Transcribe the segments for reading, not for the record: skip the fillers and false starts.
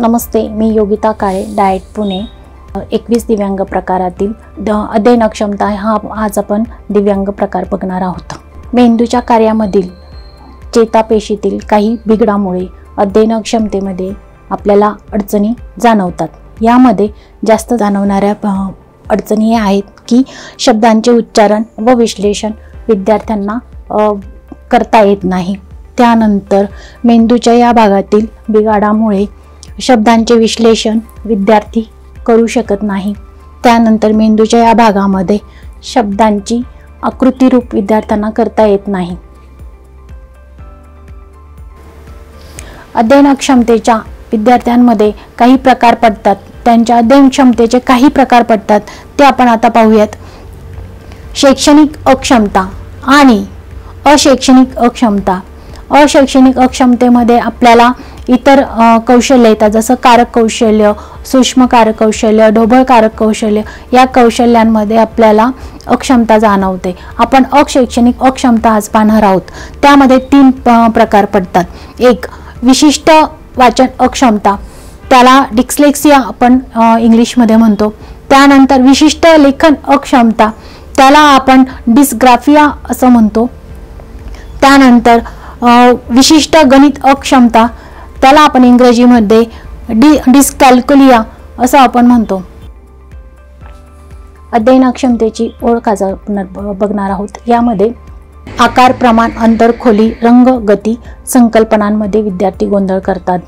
नमस्ते, मी योगिता काळे, diet Pune. 21 दिव्यांग प्रकारातील अध्ययन क्षमता हा आज आपण दिव्यांग प्रकार बघणार आहोत. मेंदूच्या कार्यामधील चेतापेशीतील काही बिघाडामुळे अध्ययन क्षमतेमध्ये आपल्याला अडचणी जाणवतात. यामध्ये जास्त जाणवणाऱ्या अडचणी आहेत की शब्दांचे उच्चारण व विश्लेषण विद्यार्थ्यांना करता येत नाही. त्यानंतर मेंदूच्या या भागातील बिघाडामुळे शब्दांचे विश्लेषण विद्यार्थी करू शकत नाही. त्यानंतर मेंदूच्या या भागामध्ये शब्दांची आकृतीरूप विद्यार्थ्यांना करता येत नाही. अध्ययन क्षमतेच्या विद्यार्थ्यांमध्ये काही प्रकार पडतात. त्यांच्या अध्ययन क्षमतेचे काही प्रकार पडतात ते आपण आता पाहूयात. शैक्षणिक अक्षमता आणि अशैक्षणिक अक्षमता. अशैक्षणिक अक्षमतेमध्ये आपल्याला इतर कौशल्य येतात, जसं कारक कौशल्य, सूक्ष्म कारक कौशल्य, ढोबळ कारक कौशल्य. या कौशल्यांमध्ये आपल्याला अक्षमता जाणवते. आपण अशैक्षणिक अक्षमता आज पाहणार आहोत. त्यामध्ये 3 प्रकार पडतात. एक विशिष्ट वाचन अक्षमता, त्याला डिस्लेक्सिया आपण इंग्लिशमध्ये म्हणतो. त्यानंतर विशिष्ट लेखन अक्षमता, त्याला आपण डिस्ग्राफिया असं म्हणतो. त्यानंतर विशिष्ट गणित अक्षमता, त्याला आपण इंग्रजीमध्ये डिस्कॅल्कुलिया असं आपण म्हणतो. अध्ययन क्षमतेची ओळख आज आपण बघणार आहोत. यामध्ये आकार, प्रमाण, अंतर, खोली, रंग, गती, संकल्पनांमध्ये विद्यार्थी गोंधळ करतात.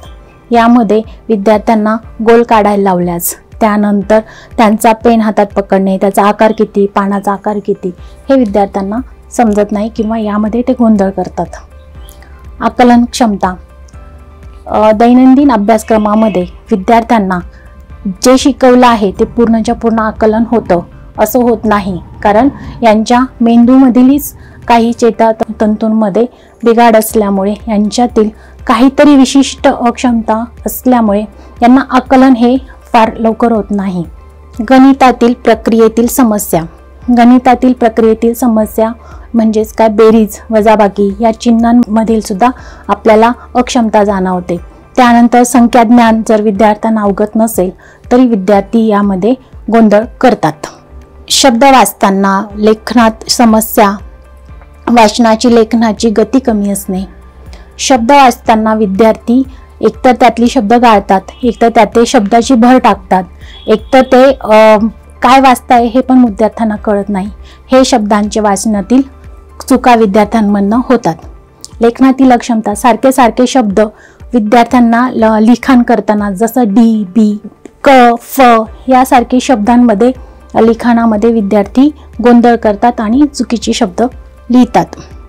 यामध्ये विद्यार्थ्यांना गोल काढायला लावल्यास, त्यानंतर त्यांचा पेन हातात पकडणे, त्याचा आकार किती, पानाचा आकार किती हे विद्यार्थ्यांना समजत नाही किंवा यामध्ये ते गोंधळ करतात. आकलन क्षमता. दैनंदिन अभ्यासक्रमामध्ये विद्यार्थ्यांना जे शिकवलं आहे ते पूर्णच्या पूर्ण आकलन होतं असं होत नाही, कारण यांच्या मेंदूमधीलच काही चेतातंतूंमध्ये बिघाड असल्यामुळे यांच्यातील काहीतरी विशिष्ट अक्षमता असल्यामुळे यांना आकलन हे फार लवकर होत नाही. गणितातील प्रक्रियेतील समस्या. गणितातील प्रक्रियेतील समस्या म्हणजेच काय, बेरीज, वजाबाकी या चिन्हांमधील सुद्धा आपल्याला अक्षमता जाणवते. त्यानंतर संख्याज्ञान जर विद्यार्थ्यांना अवगत नसेल तरी विद्यार्थी यामध्ये गोंधळ करतात. शब्द वाचताना लेखनात समस्या. वाचनाची लेखनाची गती कमी असणे. शब्द वाचताना विद्यार्थी एकतर त्यातली शब्द गाळतात, एकतर त्यात शब्दाची भर टाकतात, एकतर ते काय वाचताय हे पण विद्यार्थ्यांना कळत नाही. हे शब्दांचे वाचनातील चुका विद्यार्थ्यांमधनं होतात. लेखनातील अक्षमता. सारखे सारखे शब्द विद्यार्थ्यांना लिखाण करताना, जसं डी, बी, क, फ यासारखे शब्दांमध्ये लिखाणामध्ये विद्यार्थी गोंधळ करतात आणि चुकीचे शब्द लिहितात.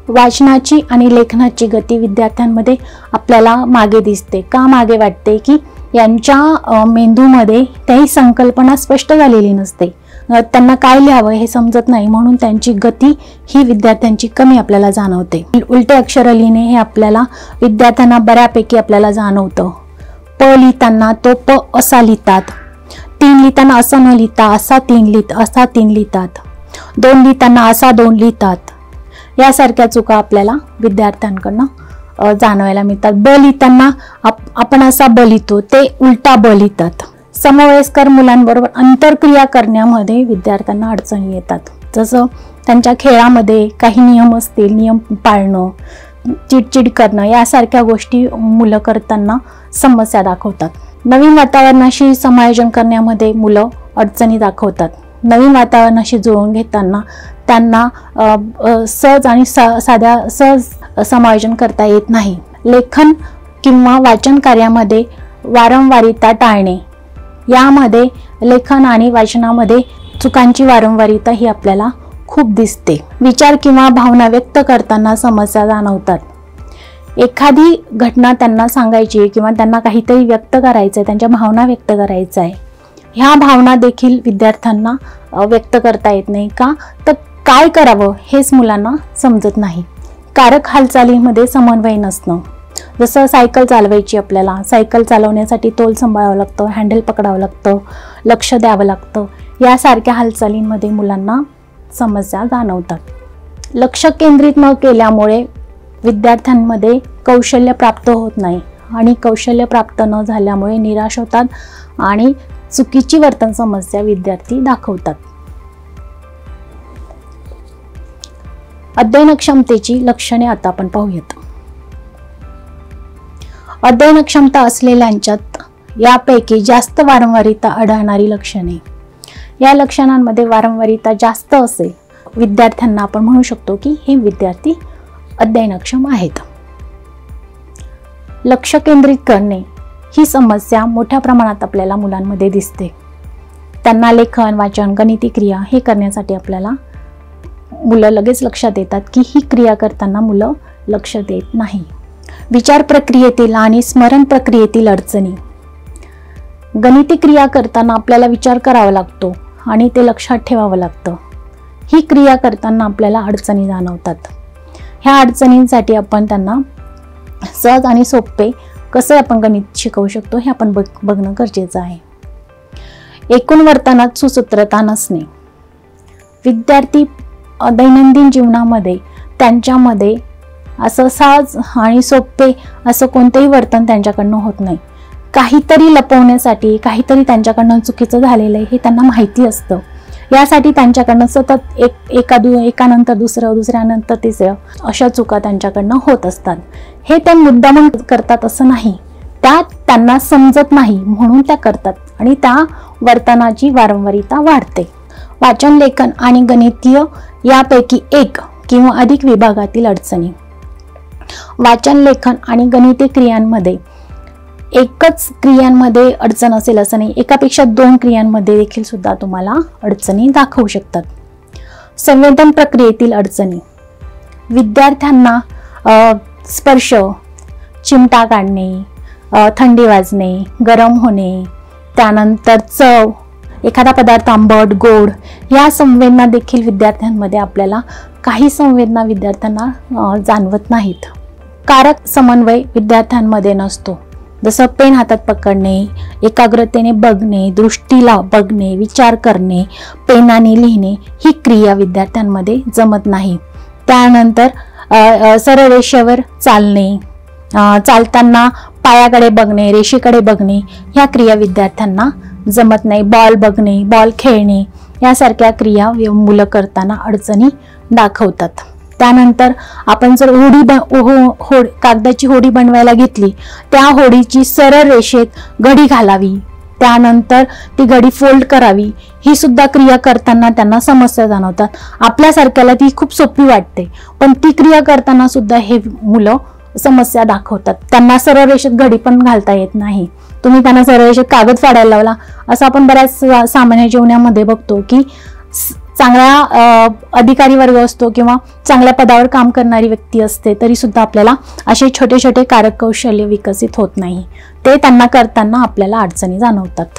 वाचनाची आणि लेखनाची गती विद्यार्थ्यांमध्ये आपल्याला मागे दिसते. का मागे वाटते? की यांच्या मेंदूमध्ये काही संकल्पना स्पष्ट झालेली नसते. त्यांना काय लिहावं हे समजत नाही, म्हणून त्यांची गती ही विद्यार्थ्यांची कमी आपल्याला जाणवते. उलटे अक्षर लिहिणे हे आपल्याला विद्यार्थ्यांना बऱ्यापैकी आपल्याला जाणवतं. प लिहिताना तो प असा लिहितात. 3 लिहिताना असं न लिहिता असा 3 लिहितात. 2 लिहिताना असा 2 लिहितात. यासारख्या चुका आपल्याला विद्यार्थ्यांकडनं जाणवायला मिळतात. ब लिहिताना आपण असा ब लिहितो, ते उलटा ब लिहितात. समवयस्कर मुलांबरोबर आंतरक्रिया करण्यामध्ये विद्यार्थ्यांना अडचणी येतात. जसं त्यांच्या खेळामध्ये काही नियम असतील, नियम पाळणं, चिडचिड करणं यासारख्या गोष्टी मुलं करताना समस्या दाखवतात. नवीन वातावरणाशी समायोजन करण्यामध्ये मुलं अडचणी दाखवतात. नवीन वातावरणाशी जुळवून घेताना त्यांना सहज आणि सहज समायोजन करता येत नाही. लेखन किंवा वाचन कार्यामध्ये वारंवारिता टाळणे. यामध्ये लेखन आणि वाचनामध्ये चुकांची वारंवारिता ही आपल्याला खूप दिसते. विचार किंवा भावना व्यक्त करताना समस्या जाणवतात. एखादी घटना त्यांना सांगायची आहे किंवा त्यांना काहीतरी व्यक्त करायचं आहे, त्यांच्या भावना व्यक्त करायचं आहे, ह्या भावना देखील विद्यार्थ्यांना व्यक्त करता येत नाही. का तर काय करावं हेच मुलांना समजत नाही. कारक हालचालीमध्ये समन्वय नसणं. जसं सायकल चालवायची, आपल्याला सायकल चालवण्यासाठी तोल सांभाळावं लागतं, हँडल पकडावं लागतं, लक्ष द्यावं लागतं. यासारख्या हालचालींमध्ये मुलांना समस्या जाणवतात. लक्ष केंद्रित न केल्यामुळे विद्यार्थ्यांमध्ये कौशल्य प्राप्त होत नाही. आणि कौशल्य प्राप्त न झाल्यामुळे निराश होतात आणि चुकीची वर्तन समस्या विद्यार्थी दाखवतात. अध्ययनक्षमतेची लक्षणे आता आपण पाहूयात. अध्ययनक्षमता असलेल्यांच्यात यापैकी जास्त वारंवारिता आढळणारी लक्षणे. या लक्षणांमध्ये वारंवारिता जास्त असेल विद्यार्थ्यांना आपण म्हणू शकतो की हे विद्यार्थी अध्ययनक्षम आहेत. लक्ष केंद्रित करणे ही समस्या मोठ्या प्रमाणात आपल्याला मुलांमध्ये दिसते. त्यांना लेखन, वाचन, गणिती क्रिया हे करण्यासाठी आपल्याला मुलं लगेच लक्षात येतात की ही क्रिया करताना मुलं लक्ष देत नाही. विचार प्रक्रियेतील आणि स्मरण प्रक्रियेतील अडचणी. गणिती क्रिया करताना आपल्याला विचार करावा लागतो आणि ते लक्षात ठेवावं लागतं. ही क्रिया करताना आपल्याला अडचणी जाणवतात. ह्या अडचणींसाठी आपण त्यांना सहज आणि सोपे कसं आपण गणित शिकवू शकतो हे आपण बघणं गरजेचं आहे. एकूण वर्तनात सुसूत्रता नसणे. विद्यार्थी दैनंदिन जीवनामध्ये त्यांच्यामध्ये असं सहज आणि सोपे असं कोणतेही वर्तन त्यांच्याकडनं होत नाही. काहीतरी लपवण्यासाठी, काहीतरी त्यांच्याकडनं चुकीचं झालेलं आहे हे त्यांना माहिती असतं. यासाठी त्यांच्याकडनं सतत एकानंतर दुसऱ्यानंतर तिसरं अशा चुका त्यांच्याकडनं होत असतात. हे ते मुद्दामून करतात असं नाही, त्यांना समजत नाही म्हणून त्या करतात आणि त्या वर्तनाची वारंवारिता वाढते. वाचन, लेखन आणि गणितीय यापैकी एक किंवा अधिक विभागातील अडचणी. वाचन, लेखन आणि गणिती क्रियांमध्ये एकच क्रियांमध्ये अडचण असेल असं नाही, एकापेक्षा 2 क्रियांमध्ये देखील सुद्धा तुम्हाला अडचणी दाखवू शकतात. संवेदन प्रक्रियेतील अडचणी. विद्यार्थ्यांना स्पर्श, चिमटा काढणे, थंडी वाजणे, गरम होणे, त्यानंतर चव, एखादा पदार्थ आंबट, गोड या संवेदना देखील विद्यार्थ्यांमध्ये आपल्याला काही संवेदना विद्यार्थ्यांना जाणवत नाहीत. कारक समन्वय विद्यार्थ्यांमध्ये नसतो. जसं पेन हातात पकडणे, एकाग्रतेने बघणे, दृष्टीला बघणे, विचार करणे, पेनाने लिहिणे ही क्रिया विद्यार्थ्यांमध्ये जमत नाही. त्यानंतर सरळ रेषेवर चालणे, चालताना पायाकडे बघणे, रेषेकडे बघणे ह्या क्रिया विद्यार्थ्यांना जमत नाही. बॉल बघणे, बॉल खेळणे यासारख्या क्रिया मुलं करताना अडचणी दाखवतात. त्यानंतर आपण जर कागदाची होडी बनवायला घेतली, त्या होडीची सरळ रेषेत घडी घालावी, त्यानंतर ती घडी फोल्ड करावी, ही सुद्धा क्रिया करताना त्यांना समस्या जाणवतात. आपल्यासारख्याला ती खूप सोपी वाटते, पण ती क्रिया करताना सुद्धा हे मुलं समस्या दाखवतात. त्यांना सरळ रेषेत घडी पण घालता येत नाही. तुम्ही त्यांना सरळ रेषेत कागद फाडायला लावला असं आपण बऱ्याच सामान्य जीवनामध्ये बघतो की चांगला अधिकारी वर्ग असतो किंवा चांगल्या पदावर काम करणारी व्यक्ती असते, तरी सुद्धा आपल्याला असे छोटे छोटे कारक कौशल्य विकसित होत नाही. ते त्यांना करताना आपल्याला अडचणी जाणवतात.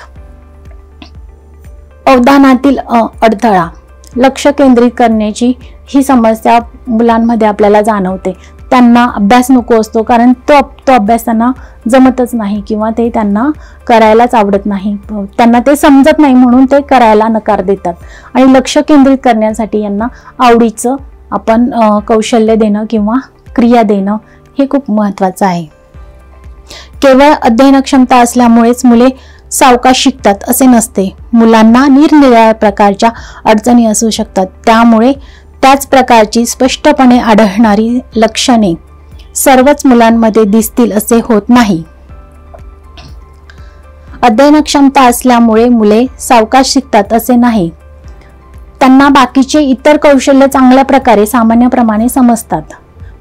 अवधानातील अडथळा. लक्ष केंद्रित करण्याची ही समस्या मुलांमध्ये आपल्याला जाणवते. त्यांना अभ्यास नको असतो, कारण तो अभ्यास त्यांना जमतच नाही किंवा ते त्यांना करायलाच आवडत नाही. त्यांना ते समजत नाही म्हणून ते करायला नकार देतात. आणि लक्ष केंद्रित करण्यासाठी यांना आवडीचं आपण कौशल्य देणं किंवा क्रिया देणं हे खूप महत्त्वाचं आहे. केवळ अध्ययनक्षमता असल्यामुळेच मुले सावकाश शिकतात असे नसते. मुलांना निरनिराळ्या प्रकारच्या अडचणी असू शकतात. त्यामुळे त्याच प्रकारची स्पष्टपणे आढळणारी लक्षणे सर्वच मुलांमध्ये दिसतील असे होत नाही. अध्ययनक्षमता असल्यामुळे मुले सावकाश शिकतात असे नाही. त्यांना बाकीचे इतर कौशल्य चांगल्या प्रकारे सामान्यप्रमाणे समजतात,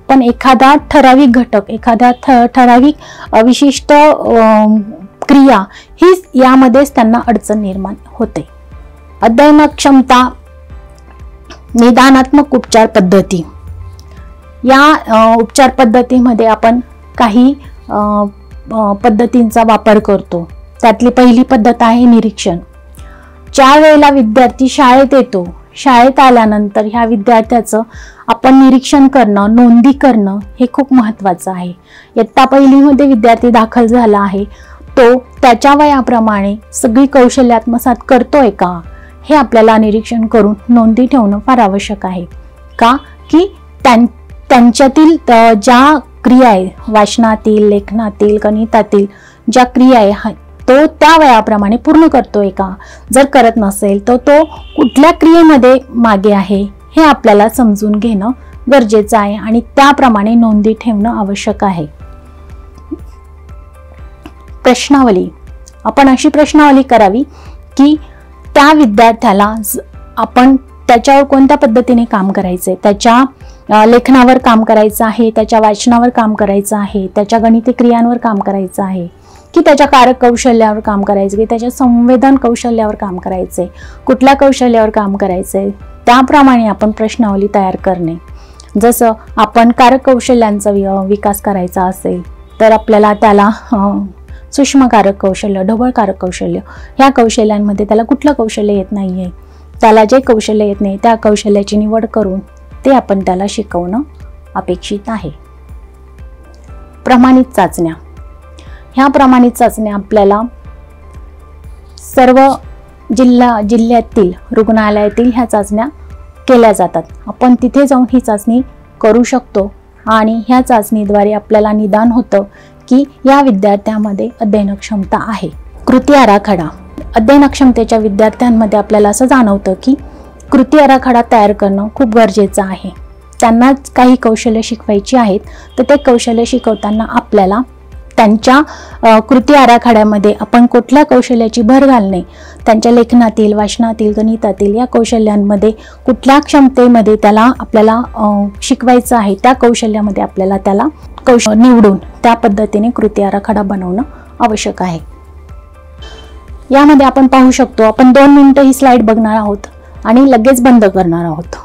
पण एखादा ठराविक घटक, एखादा ठराविक विशिष्ट क्रिया ही यामध्येच त्यांना अडचण निर्माण होते. अध्ययनक्षमता निदानात्मक उपचार पद्धती. या उपचार पद्धतीमध्ये आपण काही पद्धतींचा वापर करतो. त्यातली पहिली पद्धत आहे निरीक्षण. ज्या वेळेला विद्यार्थी शाळेत येतो, शाळेत आल्यानंतर ह्या विद्यार्थ्याचं आपण निरीक्षण करणं, नोंदी करणं हे खूप महत्त्वाचं आहे. इयत्ता पहिलीमध्ये विद्यार्थी दाखल झाला आहे, तो त्याच्या वयाप्रमाणे सगळी कौशल्य आत्मसात करतोय का हे आपल्याला निरीक्षण करून नोंदी ठेवणं फार आवश्यक आहे. का की त्यांच्यातील ज्या क्रिया आहे, वाचनातील, लेखनातील, गणितातील ज्या क्रिया आहे तो त्या वयाप्रमाणे पूर्ण करतोय का, जर करत नसेल तर तो कुठल्या क्रियेमध्ये मागे आहे हे आपल्याला समजून घेणं गरजेचं आहे आणि त्याप्रमाणे नोंदी ठेवणं आवश्यक आहे. प्रश्नावली, आपण अशी प्रश्नावली करावी की त्या विद्यार्थ्याला आपण त्याच्यावर कोणत्या पद्धतीने काम करायचंय, त्याच्या लेखनावर काम करायचं आहे, त्याच्या वाचनावर काम करायचं आहे, त्याच्या गणिती क्रियांवर काम करायचं आहे की त्याच्या कारक कौशल्यावर काम करायचं, की त्याच्या संवेदन कौशल्यावर काम करायचंय, कुठल्या कौशल्यावर काम करायचंय, त्याप्रमाणे आपण प्रश्नावली तयार करणे. जसं आपण कारक कौशल्यांचा विकास करायचा असेल तर आपल्याला त्याला सूक्ष्म कारक कौशल्य, ढोबळ कारक कौशल्य ह्या कौशल्यांमध्ये त्याला कुठलं कौशल्य येत नाहीये, त्याला जे कौशल्य येत नाही त्या कौशल्याची निवड करून ते आपण त्याला शिकवणं अपेक्षित आहे. प्रमाणित चाचण्या, ह्या प्रमाणित चाचण्या आपल्याला सर्व जिल्ह्यातील रुग्णालयातील ह्या चाचण्या केल्या जातात. आपण तिथे जाऊन ही चाचणी करू शकतो आणि ह्या चाचणीद्वारे आपल्याला निदान होतं की या विद्यार्थ्यामध्ये अध्ययन क्षमता आहे. कृती आराखडा, अध्ययन क्षमतेच्या विद्यार्थ्यांमध्ये आपल्याला असं जाणवतं की कृती आराखडा तयार करणं खूप गरजेचं आहे. त्यांना काही कौशल्य शिकवायची आहेत तर ते कौशल्य शिकवताना आपल्याला त्यांच्या कृती आराखड्यामध्ये आपण कुठल्या कौशल्याची भर घालणे, त्यांच्या लेखनातील, वाचनातील, गणितातील या कौशल्यांमध्ये कुठल्या क्षमतेमध्ये त्याला आपल्याला शिकवायचं आहे त्या कौशल्यामध्ये आपल्याला त्याला कौशल्य निवडून त्या पद्धतीने कृती आराखडा बनवणं आवश्यक आहे. यामध्ये आपण पाहू शकतो, आपण 2 मिनिटं ही स्लाइड बघणार आहोत आणि लगेच बंद करणार आहोत.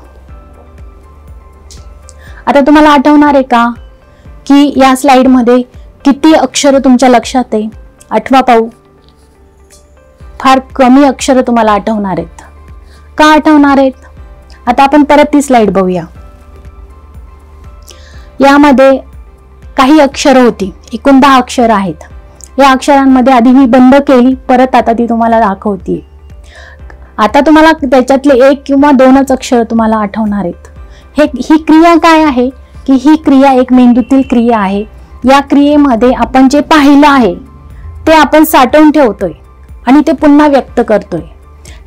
आता तुम्हाला आठवणार आहे का की या स्लाइडमध्ये किती अक्षर तुमच्या लक्षात आहे? आठवा पाहू. फार कमी अक्षर तुम्हाला आठवणार आहेत. का आठवणार आहेत? आता आपण परत ती स्लाइड बघूया. यामध्ये काही अक्षर होती, एकूण 10 अक्षर आहेत. या अक्षरांमध्ये आधी मी बंद केली, परत आता ती तुम्हाला दाखवते. आता तुम्हाला त्याच्यातले 1 किंवा 2च अक्षर तुम्हाला आठवणार आहेत. ही क्रिया काय आहे की ही क्रिया एक मेंदूतील क्रिया आहे. या क्रियेमध्ये आपण जे पाहिलं आहे ते आपण साठवून ठेवतोय आणि ते पुन्हा व्यक्त करतोय.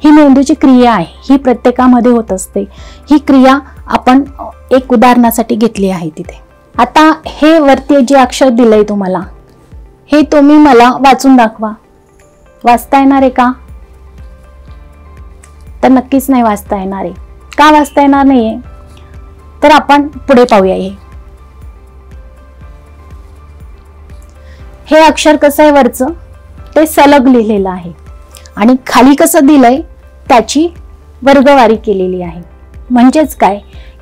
ही मेंदूची क्रिया आहे, ही प्रत्येकामध्ये होत असते. ही क्रिया आपण एक उदाहरणासाठी घेतली आहे तिथे. आता हे वरती जे अक्षर दिलंय तुम्हाला, हे तुम्ही मला वाचून दाखवा. वाचता येणार आहे का? तर नक्कीच नाही वाचता येणार आहे. का वाचता येणार नाहीये? तर आपण पुढे पाहूया. हे अक्षर कसं आहे वरचं, ते सलग लिहिलेलं आहे आणि खाली कसं दिलंय त्याची वर्गवारी केलेली आहे. म्हणजेच काय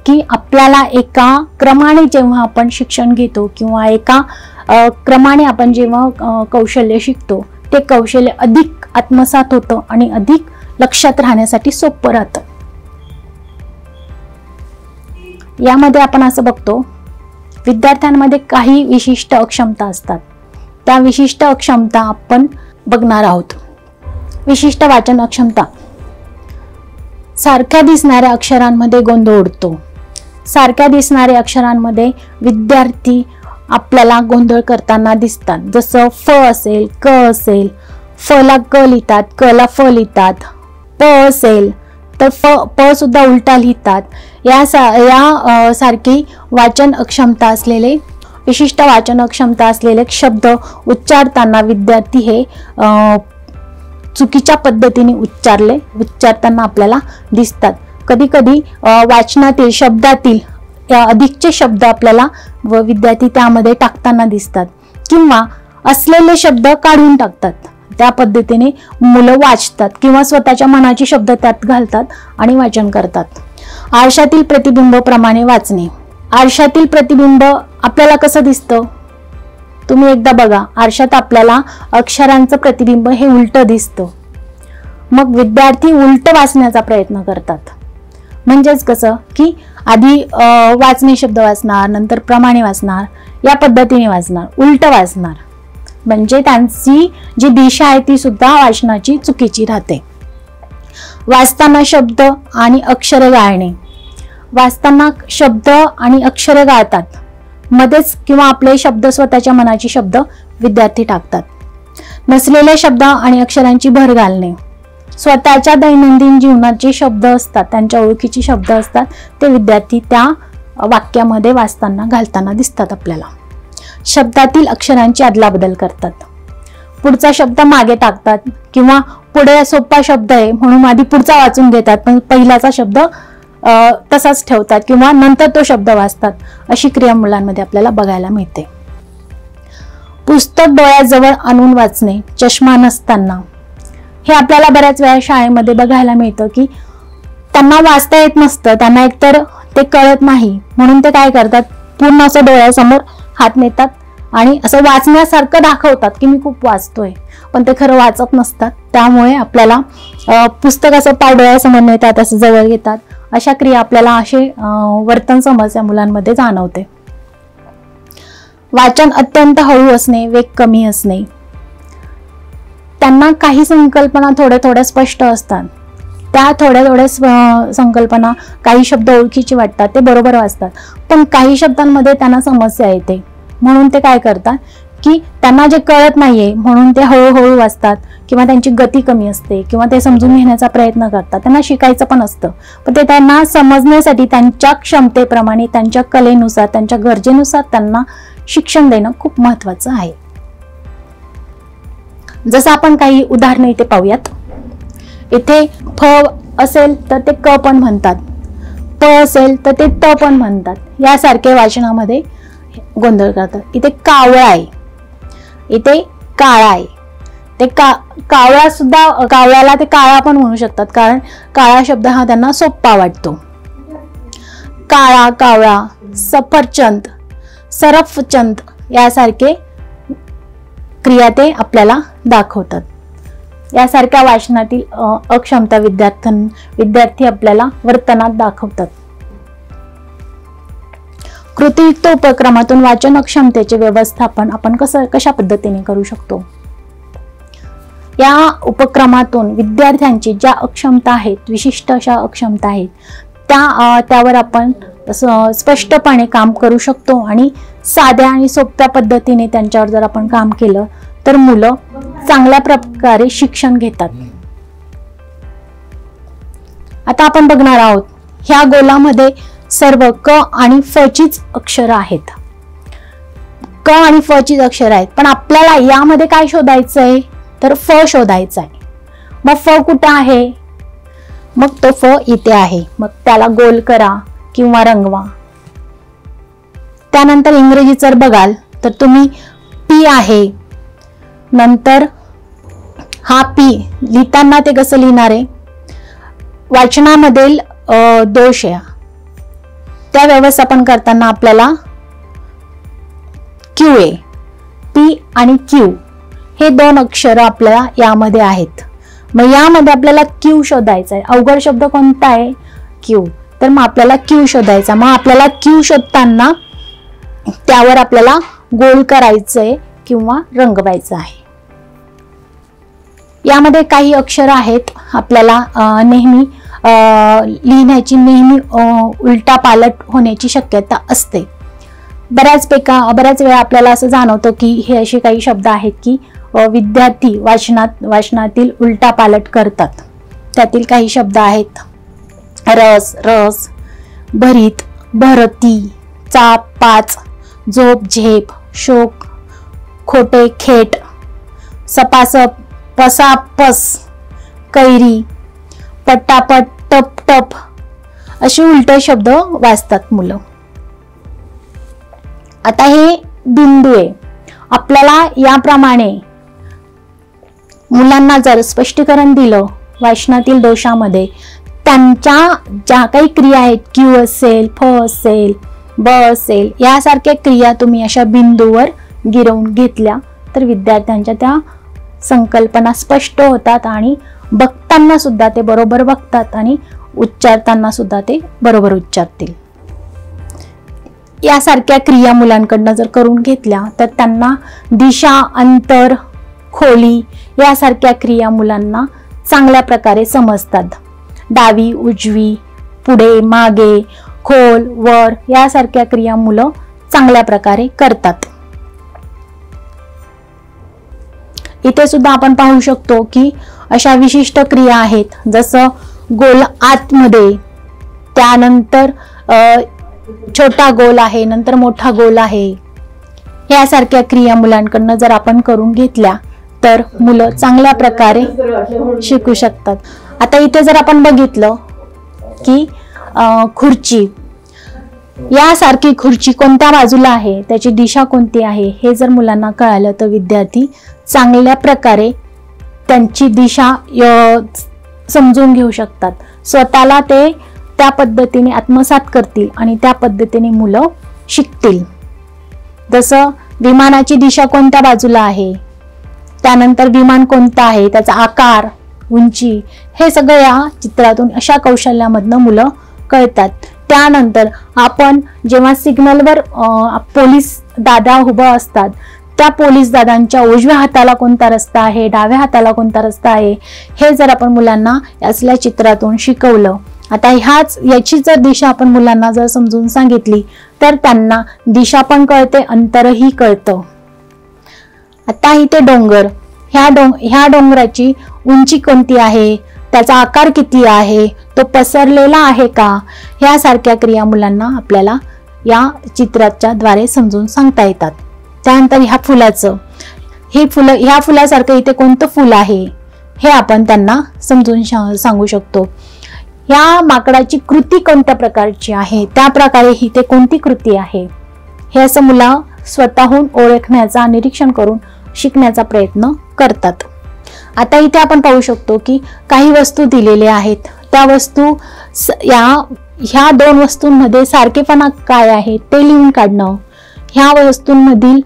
की आपल्याला एका क्रमाने जेव्हा आपण शिक्षण घेतो किंवा एका क्रमाने आपण जेव्हा कौशल्य शिकतो ते कौशल्य अधिक आत्मसात होतं आणि अधिक लक्षात राहण्यासाठी सोपं राहतं. यामध्ये आपण असं बघतो, विद्यार्थ्यांमध्ये काही विशिष्ट अक्षमता असतात. त्या विशिष्ट अक्षमता आपण बघणार आहोत. विशिष्ट वाचन अक्षमता, सारख्या दिसणाऱ्या अक्षरांमध्ये गोंधळ उडतो. सारख्या दिसणाऱ्या अक्षरांमध्ये विद्यार्थी आपल्याला गोंधळ करताना दिसतात. जसं फ असेल, क असेल, फ ला क लिहितात, क ला फ लिहितात. प असेल तर प सुद्धा उलटा लिहितात. या सारखी वाचन अक्षमता असलेले, विशिष्ट वाचन क्षमता असलेले शब्द उच्चारताना विद्यार्थी हे चुकीच्या पद्धतीने उच्चारताना आपल्याला दिसतात. कधी कधी वाचनातील शब्दातील अधिकचे शब्द आपल्याला व विद्यार्थी त्यामध्ये टाकताना दिसतात किंवा असलेले शब्द काढून टाकतात. त्या पद्धतीने मुलं वाचतात किंवा स्वतःच्या मनाचे शब्द त्यात घालतात आणि वाचन करतात. आरशातील प्रतिबिंबाप्रमाणे वाचणे. आरशातील प्रतिबिंब आपल्याला कसं दिसतं? तुम्ही एकदा बघा, आरशात आपल्याला अक्षरांचं प्रतिबिंब हे उलटं दिसतं. मग विद्यार्थी उलट वाचण्याचा प्रयत्न करतात. म्हणजेच कसं की आधी वाचणे शब्द वाचणार, नंतर प्रमाणे वाचणार, या पद्धतीने वाचणार, उलट वाचणार. म्हणजे त्यांची जी दिशा आहे ती सुद्धा वाचनाची चुकीची राहते. वाचताना शब्द आणि अक्षर गाळणे. वाचताना शब्द आणि अक्षर गाळतात मध्येच किंवा आपले शब्द स्वतःच्या मनाचे शब्द विद्यार्थी टाकतात. नसलेले शब्द आणि अक्षरांची भर घालणे. स्वतःच्या दैनंदिन जीवनाचे शब्द असतात, त्यांच्या ओळखीचे शब्द असतात, ते विद्यार्थी त्या वाक्यामध्ये वाचताना घालताना दिसतात आपल्याला. शब्दातील अक्षरांची अदलाबदल करतात. पुढचा शब्द मागे टाकतात किंवा पुढे सोपा शब्द आहे म्हणून आधी पुढचा वाचून घेतात, पण पहिलाचा शब्द तसाच ठेवतात किंवा नंतर तो शब्द वाचतात. अशी क्रिया मुलांमध्ये आपल्याला बघायला मिळते. पुस्तक डोळ्याजवळ आणून वाचणे चष्मा नसताना. हे आपल्याला बऱ्याच वेळा शाळेमध्ये बघायला मिळतं की त्यांना वाचता येत नसतं, त्यांना एकतर ते कळत नाही म्हणून ते काय करतात, पूर्ण असं डोळ्यासमोर हात नेतात आणि असं वाचण्यासारखं दाखवतात की मी खूप वाचतोय, पण ते खरं वाचत नसतात. त्यामुळे आपल्याला पुस्तक असं पाय डोळ्यासमोर नेतात, असं जवळ घेतात. अशा क्रिया आपल्याला असे वर्तन समस्या मुलांमध्ये जाणवते. वाचन अत्यंत हळू असणे, वेग कमी असणे. त्यांना काही संकल्पना थोड्या स्पष्ट असतात, त्या थोड्या संकल्पना काही शब्द ओळखीचे वाटतात, ते बरोबर वाचतात, पण काही शब्दांमध्ये त्यांना समस्या येते म्हणून ते काय करतात की त्यांना जे कळत नाहीये म्हणून ते हळूहळू वाचतात किंवा त्यांची गती कमी असते किंवा ते समजून घेण्याचा प्रयत्न करतात. त्यांना शिकायचं पण असतं, पण ते त्यांना समजण्यासाठी त्यांच्या क्षमतेप्रमाणे, त्यांच्या कलेनुसार, त्यांच्या गरजेनुसार त्यांना शिक्षण देणं खूप महत्वाचं आहे. जसं आपण काही उदाहरणं इथे पाहूयात. इथे फ असेल तर ते क पण म्हणतात, प असेल तर ते त पण म्हणतात. यासारखे वाचनामध्ये गोंधळ करतात. इथे कावळा आहे, इथे काळा आहे. ते कावळा सुद्धा, कावळ्याला ते काळा पण म्हणू शकतात कारण काळा शब्द हा त्यांना सोपा वाटतो. काळा, कावळा, सफरचंद, सरफचंद यासारखे क्रिया ते आपल्याला दाखवतात. यासारख्या वाचनातील अक्षमता विद्यार्थी आपल्याला वर्तनात दाखवतात. कृतीयुक्त उपक्रमातून वाचन अक्षमतेचे व्यवस्थापन आपण कशा पद्धतीने करू शकतो. या उपक्रमातून विद्यार्थ्यांची ज्या अक्षमता आहेत, विशिष्ट अशा अक्षमता आहेत, त्यावर आपण स्पष्टपणे काम करू शकतो आणि साध्या आणि सोप्या पद्धतीने त्यांच्यावर जर आपण काम केलं तर मुलं चांगल्या प्रकारे शिक्षण घेतात. आता आपण बघणार आहोत ह्या गोलामध्ये सर्व क आणि फ चीच अक्षरं आहेत. क आणि फ चीच अक्षरं आहेत, पण आपल्याला यामध्ये काय शोधायचंय तर फ शोधायचा आहे. मग फ कुठं आहे, मग तो फ इथे आहे. मग त्याला गोल करा किंवा रंगवा. त्यानंतर इंग्रजी जर बघाल तर तुम्ही पी आहे, नंतर हा पी लिहिताना ते कसं लिहिणार आहे, वाचनामधील दोष आहे त्या व्यवस्थापन करताना आपल्याला क्यू आहे. पी आणि क्यू हे दोन अक्षरं आपल्याला यामध्ये आहेत. मग यामध्ये आपल्याला क्यू शोधायचा आहे. अवघड शब्द कोणता आहे, क्यू. तर मग आपल्याला क्यू शोधायचा. मग आपल्याला क्यू शोधताना त्यावर आपल्याला गोल करायचंय किंवा रंगवायचं आहे. यामध्ये काही अक्षरं आहेत आपल्याला नेहमी लिहिण्याची नेहमी उलटा पालट होण्याची शक्यता असते. बऱ्याच वेळा आपल्याला असं जाणवतं की हे असे काही शब्द आहेत की विद्यार्थी वाचनातील उलटा पालट करतात. त्यातील काही शब्द आहेत रस, रस, भरीत, भरती, चाप, पाच, झोप, झेप, शोक, खोटे, खेट, सपासप, पसापस, कैरी, पटापट, टप टप असे उलटे शब्द वाचतात मुलं. आता हे बिंदू आहे. आपल्याला याप्रमाणे मुलांना जर स्पष्टीकरण दिलं वाचनातील दोषामध्ये, त्यांच्या ज्या काही क्रिया आहेत, क्यू असेल, फ असेल, ब असेल, यासारख्या क्रिया तुम्ही अशा बिंदूवर गिरवून घेतल्या तर विद्यार्थ्यांच्या त्या संकल्पना स्पष्ट होतात आणि बघताना सुद्धा ते बरोबर बघतात आणि उच्चारताना सुद्धा ते बरोबर उच्चारतील. यासारख्या क्रिया मुलांकडनं जर करून घेतल्या तर त्यांना दिशा, अंतर, खोली यासारख्या क्रिया मुलांना चांगल्या प्रकारे समजतात. डावी, उजवी, पुढे, मागे, खोल, वर यासारख्या क्रिया मुलं चांगल्या प्रकारे करतात. इथे सुद्धा आपण पाहू शकतो की अशा विशिष्ट क्रिया आहेत, जसं गोल आतमध्ये, त्यानंतर छोटा गोल आहे, नंतर मोठा गोल आहे. यासारख्या क्रिया मुलांकडनं जर आपण करून घेतल्या तर मुलं चांगल्या प्रकारे शिकू शकतात. आता इथे जर आपण बघितलं की खुर्ची, यासारखी खुर्ची कोणत्या बाजूला आहे, त्याची दिशा कोणती आहे, हे जर मुलांना कळालं तर विद्यार्थी चांगल्या प्रकारे त्यांची दिशा समजून घेऊ शकतात. स्वतःला ते त्या पद्धतीने आत्मसात करतील आणि त्या पद्धतीने मुलं शिकतील. जसं विमानाची दिशा कोणत्या बाजूला आहे, त्यानंतर विमान कोणतं आहे, त्याचा आकार, उंची, हे सगळं या चित्रातून अशा कौशल्यामधनं मुलं कळतात. त्यानंतर आपण जेव्हा सिग्नलवर पोलीस दादा उभं असतात, त्या पोलीस दादांच्या उजव्या हाताला कोणता रस्ता आहे, डाव्या हाताला कोणता रस्ता आहे, हे जर आपण मुलांना असल्या चित्रातून शिकवलं, आता याची जर दिशा आपण मुलांना जर समजून सांगितली तर त्यांना दिशा पण कळते, अंतरही कळतं. आता इथे डोंगर, ह्या डोंगराची उंची कोणती आहे, त्याचा आकार किती आहे, तो पसरलेला आहे का, ह्यासारख्या क्रिया मुलांना आपल्याला या चित्राच्या द्वारे समजून सांगता येतात. त्यानंतर ह्या फुलाचं, ह्या फुलासारखं इथे कोणतं फुल आहे हे आपण त्यांना समजून सांगू शकतो. या माकडाची कृती कोणत्या प्रकारची आहे, त्या प्रकारे ही ते कोणती कृती आहे, हे असं मुलं स्वतःहून ओळखण्याचा, निरीक्षण करून शिकण्याचा प्रयत्न करतात. आता इथे आपण पाहू शकतो की काही वस्तू दिलेल्या आहेत, त्या वस्तू ह्या दोन वस्तूंमध्ये सारखेपणा काय आहे ते लिहून काढणं, ह्या वस्तूंमधील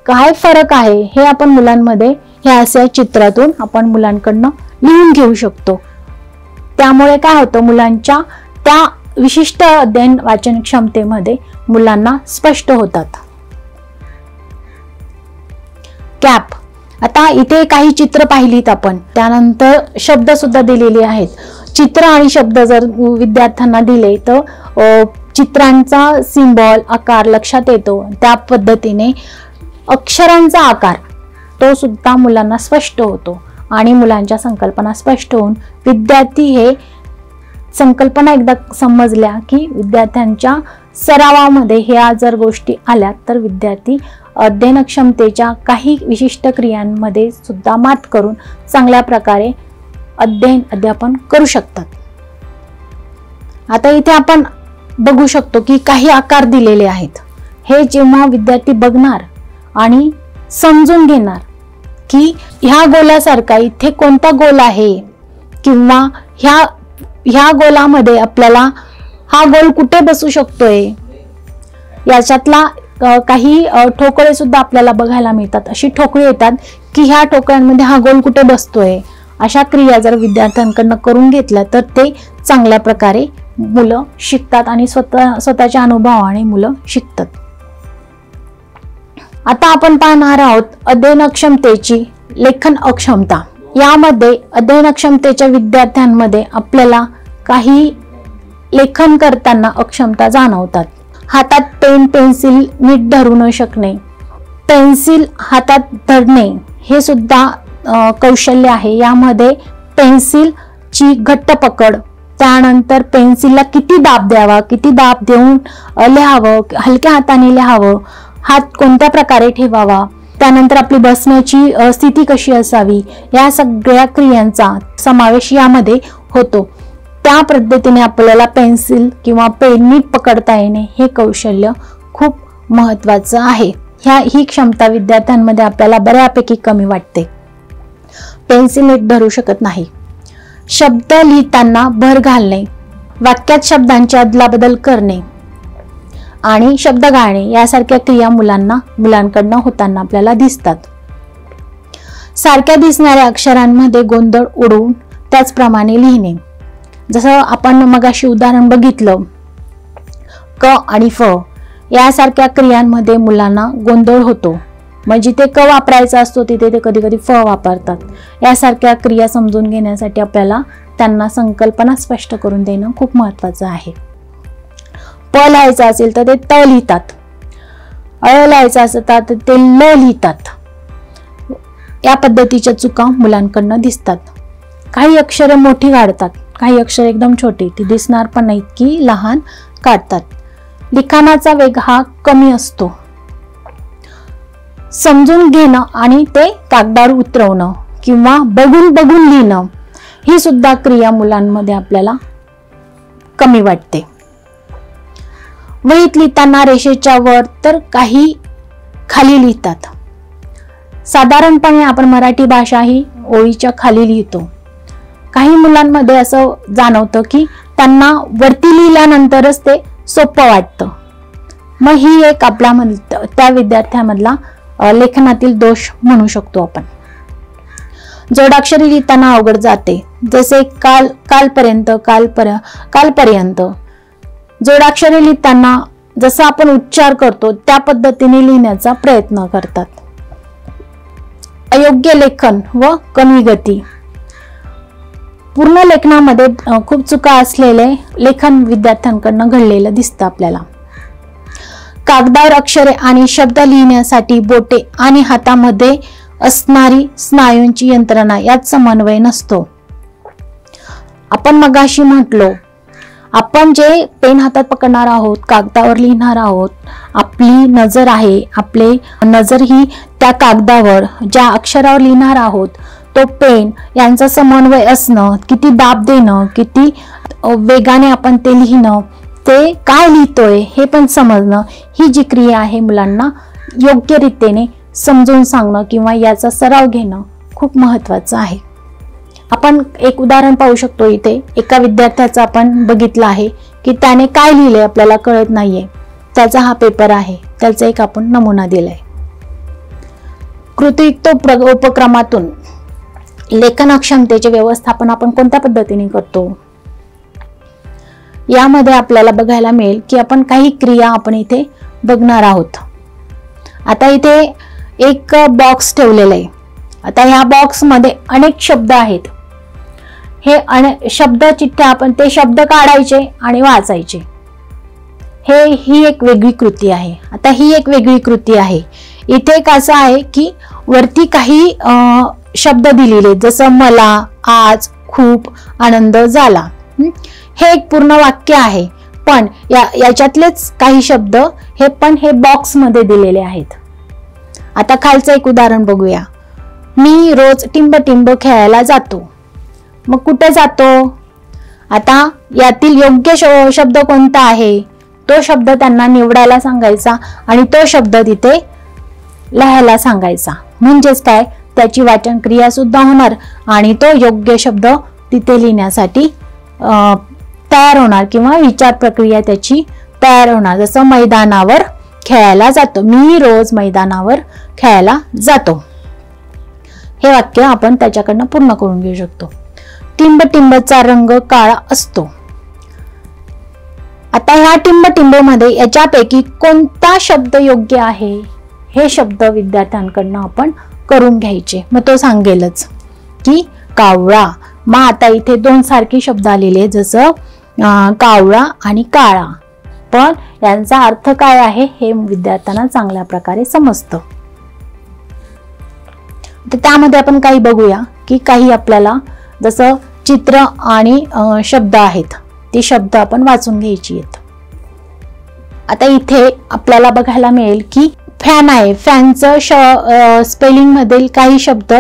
काय फरक आहे हे आपण मुलांमध्ये ह्या अशा चित्रातून आपण मुलांकडनं लिहून घेऊ शकतो. त्यामुळे काय होतं, मुलांच्या त्या विशिष्ट अध्ययन वाचन क्षमतेमध्ये मुलांना स्पष्ट होतात. कॅप, आता इथे काही चित्र पाहिलीत आपण, त्यानंतर शब्द सुद्धा दिलेले आहेत. चित्र आणि शब्द जर विद्यार्थ्यांना दिले तर चित्रांचा सिंबॉल, आकार लक्षात येतो. त्या पद्धतीने अक्षरांचा आकार तो सुद्धा मुलांना स्पष्ट होतो आणि मुलांच्या संकल्पना स्पष्ट होऊन विद्यार्थी हे संकल्पना एकदा समजल्या की विद्यार्थ्यांच्या सरावामध्ये ह्या जर गोष्टी आल्या तर विद्यार्थी अध्ययन क्षमतेच्या काही विशिष्ट क्रियांमध्ये सुद्धा मात करून चांगल्या प्रकारे अध्यापन करू शकतात. आता इथे आपण बघू शकतो की काही आकार दिलेले आहेत. हे जेव्हा विद्यार्थी बघणार आणि समजून घेणार की ह्या गोलासारखा इथे कोणता गोल आहे, किंवा ह्या गोलामध्ये आपल्याला हा गोल कुठे बसू शकतोय, याच्यातला काही ठोकळे सुद्धा आपल्याला बघायला मिळतात. अशी ठोकळे येतात की ह्या ठोकळ्यांमध्ये हा गोल कुठे बसतोय. अशा क्रिया जर विद्यार्थ्यांकडनं करून घेतल्या तर ते चांगल्या प्रकारे मुलं शिकतात आणि स्वतःच्या अनुभवाने मुलं शिकतात. आता आपण पाहणार आहोत अध्ययन क्षमतेची लेखन अक्षमता. यामध्ये अध्ययन क्षमतेच्या विद्यार्थ्यांमध्ये आपल्याला काही लेखन करताना अक्षमता जाणवतात. हातात पेन पेन्सिल नीट धरू न शकणे, पेन्सिल हातात धरणे हे सुद्धा कौशल्य आहे. यामध्ये पेन्सिलची घट्ट पकड, त्यानंतर पेन्सिलला किती दाब द्यावा, किती दाब देऊन लिहावं, हलक्या हाताने लिहावं, हात कोणत्या प्रकारे ठेवावा, त्यानंतर आपली बसण्याची स्थिती कशी असावी, या सगळ्या क्रियांचा समावेश यामध्ये होतो. त्या पद्धतीने आपल्याला पेन्सिल किंवा पेन नीट पकडता येणे हे कौशल्य खूप महत्त्वाचं आहे. ही क्षमता विद्यार्थ्यांमध्ये आपल्याला बऱ्यापैकी कमी वाटते. पेन्सिल नीट धरू शकत नाही. शब्द लिहिताना भर घालणे, वाक्यात शब्दांची अदलाबदल करणे आणि शब्द गाळणे यासारख्या क्रिया मुलांकडनं होताना आपल्याला दिसतात. सारख्या दिसणाऱ्या अक्षरांमध्ये गोंधळ उडवून त्याचप्रमाणे लिहिणे. जसं आपण मगाशी उदाहरण बघितलं, क आणि फ यासारख्या क्रियांमध्ये मुलांना गोंधळ होतो. मग जिथे क वापरायचा असतो तिथे ते कधी कधी फ वापरतात. यासारख्या क्रिया समजून घेण्यासाठी आपल्याला त्यांना संकल्पना स्पष्ट करून देणं खूप महत्त्वाचं आहे. प लिहायचं असेल तर ते त लिहितात. लिहायचं असतं तर ते ल लिहितात. या पद्धतीच्या चुका मुलांकडनं दिसतात. काही अक्षरे मोठी काढतात, काही अक्षरे एकदम छोटी, ती दिसणार पण नाहीत की लहान काढतात. लिखाणाचा वेग हा कमी असतो. समजून घेणं आणि ते कागदावर उतरवणं किंवा बघून बघून लिहिणं ही सुद्धा क्रिया मुलांमध्ये आपल्याला कमी वाटते. वहीत लिहिताना रेषेच्या वर तर काही खाली लिहितात. साधारणपणे आपण मराठी भाषा ही ओळीच्या खाली लिहितो. काही मुलांमध्ये असं जाणवतं की त्यांना वरती लिहिल्यानंतरच ते सोपं वाटतं. मग ही एक आपल्या त्या विद्यार्थ्यांमधला लेखनातील दोष म्हणू शकतो आपण. जोडाक्षरी लिहिताना अवघड जाते. जसे कालपर्यंत. जोडाक्षरे लिहिताना जसं आपण उच्चार करतो त्या पद्धतीने लिहिण्याचा प्रयत्न करतात. अयोग्य लेखन व कमी गती. पूर्ण लेखनामध्ये खूप चुका असलेले लेखन विद्यार्थ्यांकडनं घडलेलं दिसतं आपल्याला. कागदावर अक्षरे आणि शब्द लिहिण्यासाठी बोटे आणि हातामध्ये असणारी स्नायूंची यंत्रणा यात समन्वय नसतो. आपण मगाशी म्हटलो, आपण जे पेन हातात पकडणार आहोत, कागदावर लिहिणार आहोत, आपली नजर आहे, आपले नजर ही त्या कागदावर ज्या अक्षरावर लिहिणार आहोत तो पेन यांचा समन्वय असणं, किती दाब देणं, किती वेगाने आपण ते लिहिणं, ते काय लिहितोय हे पण समजणं, ही जी क्रिया आहे मुलांना योग्य रीतीने समजून सांगणं किंवा याचा सराव घेणं खूप महत्त्वाचं आहे. आपण एक उदाहरण पाहू शकतो. इथे एका विद्यार्थ्याचं आपण बघितलं आहे की त्याने काय लिहिलंय आपल्याला कळत नाहीये. त्याचा हा पेपर आहे, त्याचा एक आपण नमुना दिलाय. कृतीयुक्त उपक्रमातून लेखन क्षमतेचे व्यवस्थापन आपण कोणत्या पद्धतीने करतो? यामध्ये आपल्याला बघायला मिळेल की आपण काही क्रिया आपण इथे बघणार आहोत. आता इथे एक बॉक्स ठेवलेला आहे. आता ह्या बॉक्स मध्ये अनेक शब्द आहेत. हे शब्द चिठ्ठ्या आपण ते शब्द काढायचे आणि वाचायचे. ही एक वेगळी कृती आहे. आता ही एक वेगळी कृती आहे. इथे कसं आहे की वरती काही शब्द दिलेले, जसं मला, आज, खूप आनंद झाला. हे एक पूर्ण वाक्य आहे, पण याच्यातलेच काही शब्द हे बॉक्स मध्ये दिलेले आहेत. आता खालचं एक उदाहरण बघूया. मी रोज टिंब टिंब खेळायला जातो. मग कुठे जातो? आता यातील योग्य शब्द कोणता आहे तो शब्द त्यांना निवडायला सांगायचा आणि तो शब्द तिथे लिहायला सांगायचा. म्हणजेच काय, त्याची वाचन क्रिया सुद्धा होणार आणि तो योग्य शब्द तिथे लिहिण्यासाठी तयार होणार किंवा विचार प्रक्रिया त्याची तयार होणार. जसं मैदानावर खेळायला जातो. मी रोज मैदानावर खेळायला जातो. हे वाक्य आपण त्याच्याकडनं पूर्ण करून घेऊ शकतो. टिंब टिंबचा रंग काळा असतो. आता ह्या टिंब टिंब मध्ये याच्यापैकी कोणता शब्द योग्य आहे हे शब्द विद्यार्थ्यांकडनं आपण करून घ्यायचे. मग तो सांगेलच की कावळा. मग आता इथे दोन सारखे शब्द आलेले, जसं कावळा आणि काळा, पण यांचा अर्थ काय आहे हे विद्यार्थ्यांना चांगल्या प्रकारे समजतं. तर त्यामध्ये आपण काही बघूया की काही आपल्याला जसं चित्र आणि शब्द आहेत, ते शब्द आपण वाचून घ्यायची आहेत. आता इथे आपल्याला बघायला मिळेल की फॅन आहे. फॅनचं स्पेलिंग मधील काही शब्द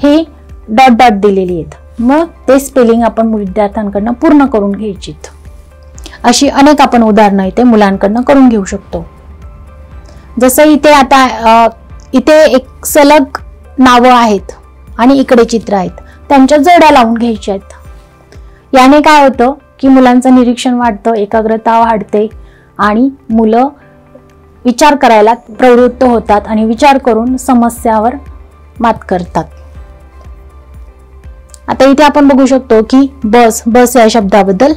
हे डॉट डॉट दिलेली आहेत. मग ते स्पेलिंग आपण विद्यार्थ्यांकडनं पूर्ण करून घ्यायची. अशी अनेक आपण उदाहरणं इथे मुलांकडनं करून घेऊ शकतो. जसं इथे आता इथे एक सलग नावं आहेत आणि इकडे चित्र आहेत, त्यांच्या जोड्या लावून घ्यायच्या आहेत. याने काय होतं की मुलांचं निरीक्षण वाढतं, एकाग्रता वाढते आणि मुलं विचार करायला प्रवृत्त होतात आणि विचार करून समस्यावर मात करतात. आता इथे आपण बघू शकतो की बस या शब्दाबद्दल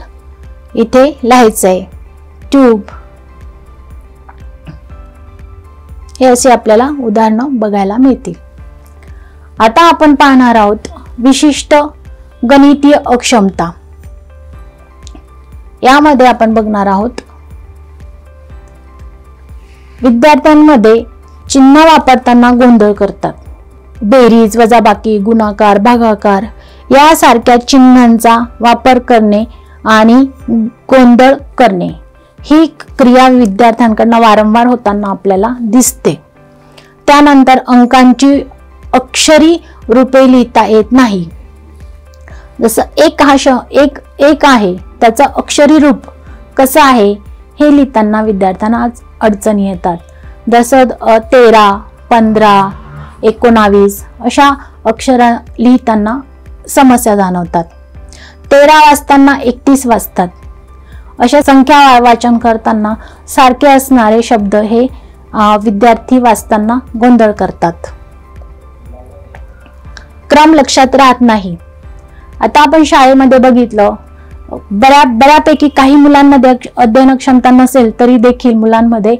इथे लिहायचं आहे. ट्यूब. हे असे आपल्याला उदाहरणं बघायला मिळतील. आता आपण पाहणार आहोत विशिष्ट गणितीय अक्षमता. यामध्ये आपण बघणार आहोत विद्यार्थ्यांमध्ये चिन्ह वापरताना गोंधळ करतात. बेरीज, वजाबाकी, गुणाकार, भागाकार यासारख्या चिन्हांचा वापर करणे आणि गोंधळ करणे ही क्रिया विद्यार्थ्यांकडून वारंवार होताना आपल्याला दिसते. त्यानंतर अंकांची अक्षरी रूपे लिहिता येत नाही. जसं एक आहे त्याचं अक्षरी रूप कसं आहे हे लिहिताना विद्यार्थ्यांना आज अडचणी येतात. जसं 13, 15, 19 अशा अक्षर लिहिताना समस्या जाणवतात. 13 वाचताना 31 वाचतात. अशा संख्या वाचन करताना सारखे असणारे शब्द हे विद्यार्थी वाचताना गोंधळ करतात. क्रम लक्षात राहत नाही. आता आपण शाळेमध्ये बघितलं, बऱ्यापैकी काही मुलांमध्ये अध्ययन क्षमता नसेल तरी देखील मुलांमध्ये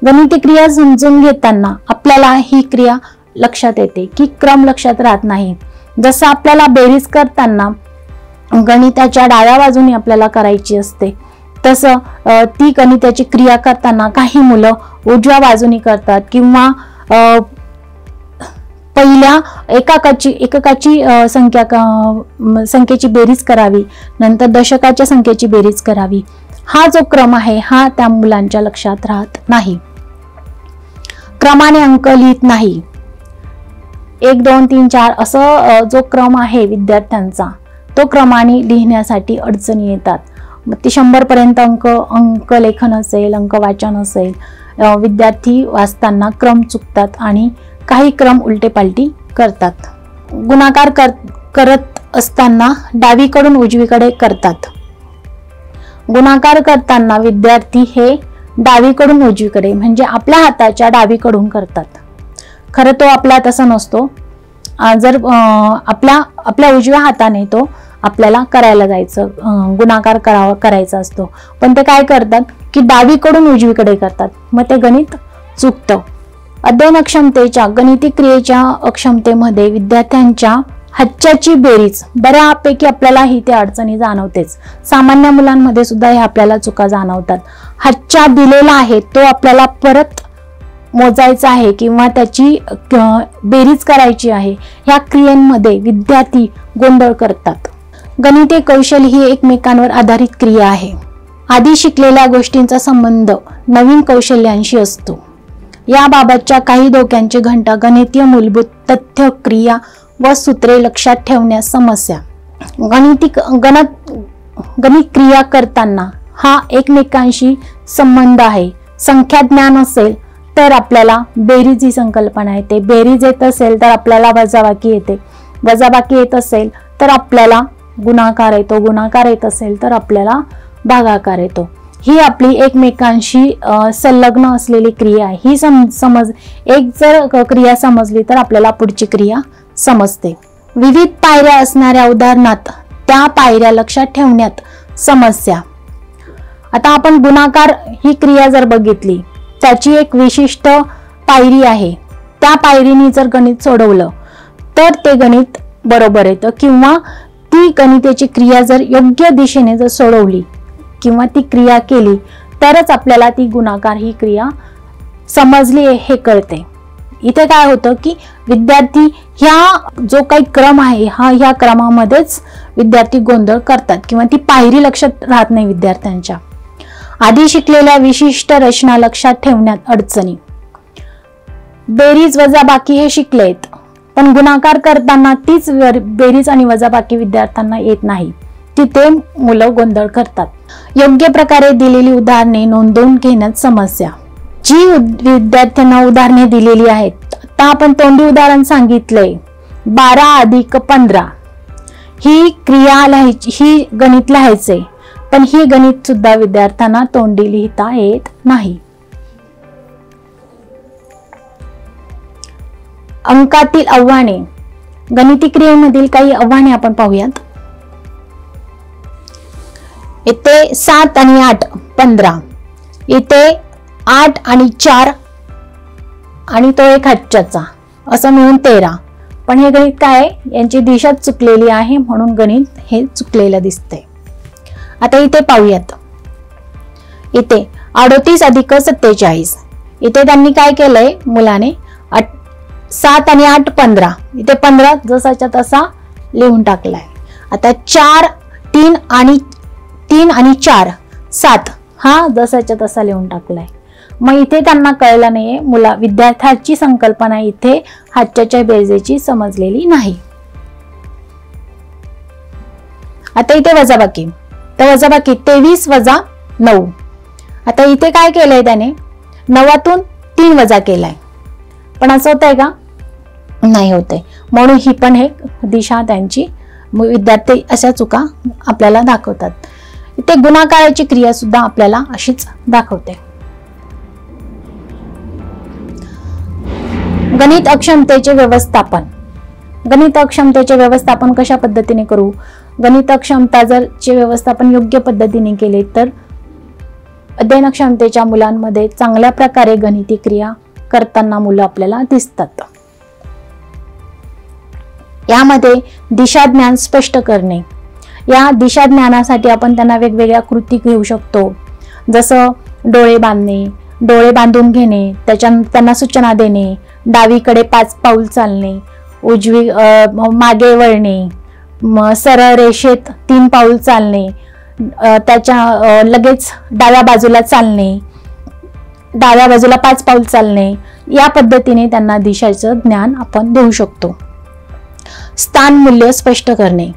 गणिती क्रिया समजून घेताना आपल्याला ही क्रिया लक्षात येते की क्रम लक्षात राहत नाही. जसं आपल्याला बेरीज करताना गणिताच्या डाव्या बाजूने आपल्याला करायची असते, तसं ती गणिताची क्रिया करताना काही मुलं उजव्या बाजूने करतात किंवा पहिल्या एककाची संख्येची बेरीज करावी, नंतर दशकाच्या संख्येची बेरीज करावी. हा जो क्रम आहे हा त्या मुलांच्या लक्षात राहत नाही. क्रमाने अंक लिहित नाही. 1, 2, 3, 4 असं जो क्रम आहे विद्यार्थ्यांचा तो क्रमाने लिहिण्यासाठी अडचणी येतात. मग ते 100 पर्यंत अंक लेखन असेल, अंक वाचन असेल, विद्यार्थी वाचताना क्रम चुकतात आणि काही क्रम उलटेपालटी करतात. गुणाकार करत असताना डावीकडून उजवीकडे करतात. गुणाकार करताना विद्यार्थी हे डावीकडून उजवीकडे म्हणजे आपल्या हाताच्या डावीकडून करतात. खरं तो आपला तसा नसतो. जर आपल्या उजव्या हाताने तो आपल्याला करायला जायचं, गुणाकार करायचा असतो, पण ते काय करतात की डावीकडून उजवीकडे करतात, मग ते गणित चुकतं. अध्ययन अक्षमतेच्या गणिती क्रियेच्या अक्षमतेमध्ये विद्यार्थ्यांच्या हातच्याची बेरीज बऱ्यापैकी आपल्याला ही ते अडचणी जाणवतेच. सामान्य मुलांमध्ये सुद्धा हे आपल्याला चुका जाणवतात. हातच्या दिलेला आहे तो आपल्याला परत मोजायचा आहे किंवा त्याची बेरीज करायची आहे, ह्या क्रियांमध्ये विद्यार्थी गोंधळ करतात. गणिते कौशल्य ही एकमेकांवर आधारित क्रिया आहे. आधी शिकलेल्या गोष्टींचा संबंध नवीन कौशल्यांशी असतो. याबाबतच्या काही धोक्यांचे घंटा गणितीय मूलभूत तथ्य, क्रिया व सूत्रे लक्षात ठेवण्यास समस्या. गणित क्रिया करताना हा एकमेकांशी संबंध आहे. संख्या ज्ञान असेल तर आपल्याला बेरीज ही संकल्पना येते. बेरीज येत असेल तर आपल्याला वजाबाकी येते. वजाबाकी येत असेल तर आपल्याला गुणाकार येतो. गुणाकार येत असेल तर आपल्याला भागाकार येतो. ही आपली एकमेकांशी संलग्न असलेली क्रिया आहे. ही एक जर क्रिया समजली तर आपल्याला पुढची क्रिया समजते. विविध पायऱ्या असणाऱ्या उदाहरणात त्या पायऱ्या लक्षात ठेवण्यात समस्या. आता आपण गुणाकार ही क्रिया जर बघितली, त्याची एक विशिष्ट पायरी आहे. त्या पायरीने जर गणित सोडवलं तर ते गणित बरोबर येतं, किंवा ती गणिताची क्रिया जर योग्य दिशेने जर सोडवली किंवा ती क्रिया केली तरच आपल्याला ती गुणाकार ही क्रिया समजली हे कळते. इथे काय होतं की विद्यार्थी ह्या जो काही क्रम आहे ह्या क्रमामध्येच विद्यार्थी गोंधळ करतात किंवा ती पायरी लक्षात राहत नाही विद्यार्थ्यांच्या. आधी शिकलेल्या विशिष्ट रचना लक्षात ठेवण्यात अडचणी. बेरीज वजाबाकी हे शिकलेत, पण गुणाकार करताना तीच बेरीज आणि वजाबाकी विद्यार्थ्यांना येत नाही. तिथे मुलं गोंधळ करतात. योग्य प्रकारे दिलेली उदाहरणे नोंदवून घेण्यात समस्या. जी विद्यार्थ्यांना उदाहरणे दिलेली आहेत, आता आपण तोंडी उदाहरण सांगितलंय 12 + 15 ही क्रिया लिहायची, ही गणित लिहायचे, पण ही गणित सुद्धा विद्यार्थ्यांना तोंडी लिहिता येत नाही. अंकातील आव्हाने. गणिती क्रियेमधील काही आव्हाने आपण पाहूयात. इथे 7 आणि 8 15, इथे 8 आणि 4 आणि तो एक हातच्याचा असं मिळून 13. पण हे गणित काय आहे, यांची दिशा चुकलेली आहे म्हणून गणित हे चुकलेलं दिसते. आता इथे पाहूयात. इथे 38 + 47 इथे त्यांनी काय केलंय मुलाने 7 आणि 8 15, इथे 15 जसाच्या तसा लिहून टाकलाय. आता 4 3 आणि 4 7 हा जसाच्या तसा लिहून टाकलाय. मग इथे त्यांना कळलं नाहीये, विद्यार्थ्याची संकल्पना इथे हातच्या बेरजेची समजलेली नाही. आता इथे वजाबाकी, तर वजाबाकी 23 वजा 9. आता इथे काय केलंय त्याने, 9तून 3 वजा केलाय, पण असं होतंय का, नाही होते. म्हणून ही पण एक दिशा त्यांची, विद्यार्थी अशा चुका आपल्याला दाखवतात. इथे गुणाकाराची क्रिया सुद्धा आपल्याला अशीच दाखवते. गणित अक्षमतेचे व्यवस्थापन. गणित अक्षमतेचे व्यवस्थापन कशा पद्धतीने करू? गणित अक्षमता जर चे व्यवस्थापन योग्य पद्धतीने केले तर अध्ययन क्षमतेच्या मुलांमध्ये चांगल्या प्रकारे गणिती क्रिया करताना मुलं आपल्याला दिसतात. यामध्ये दिशाज्ञान स्पष्ट करणे. या दिशाज्ञानासाठी आपण त्यांना वेगवेगळ्या कृती घेऊ शकतो, जसं डोळे बांधणे, डोळे बांधून घेणे, त्यांना सूचना देणे, डावीकडे 5 पाऊल चालणे, मागे वळणे, सरळ रेषेत 3 पाऊल चालणे, त्याच्या लगेच डाव्या बाजूला चालणे, डाव्या बाजूला 5 पाऊल चालणे, या पद्धतीने त्यांना दिशेचं ज्ञान आपण देऊ शकतो. स्थान मूल्य स्पष्ट करणे.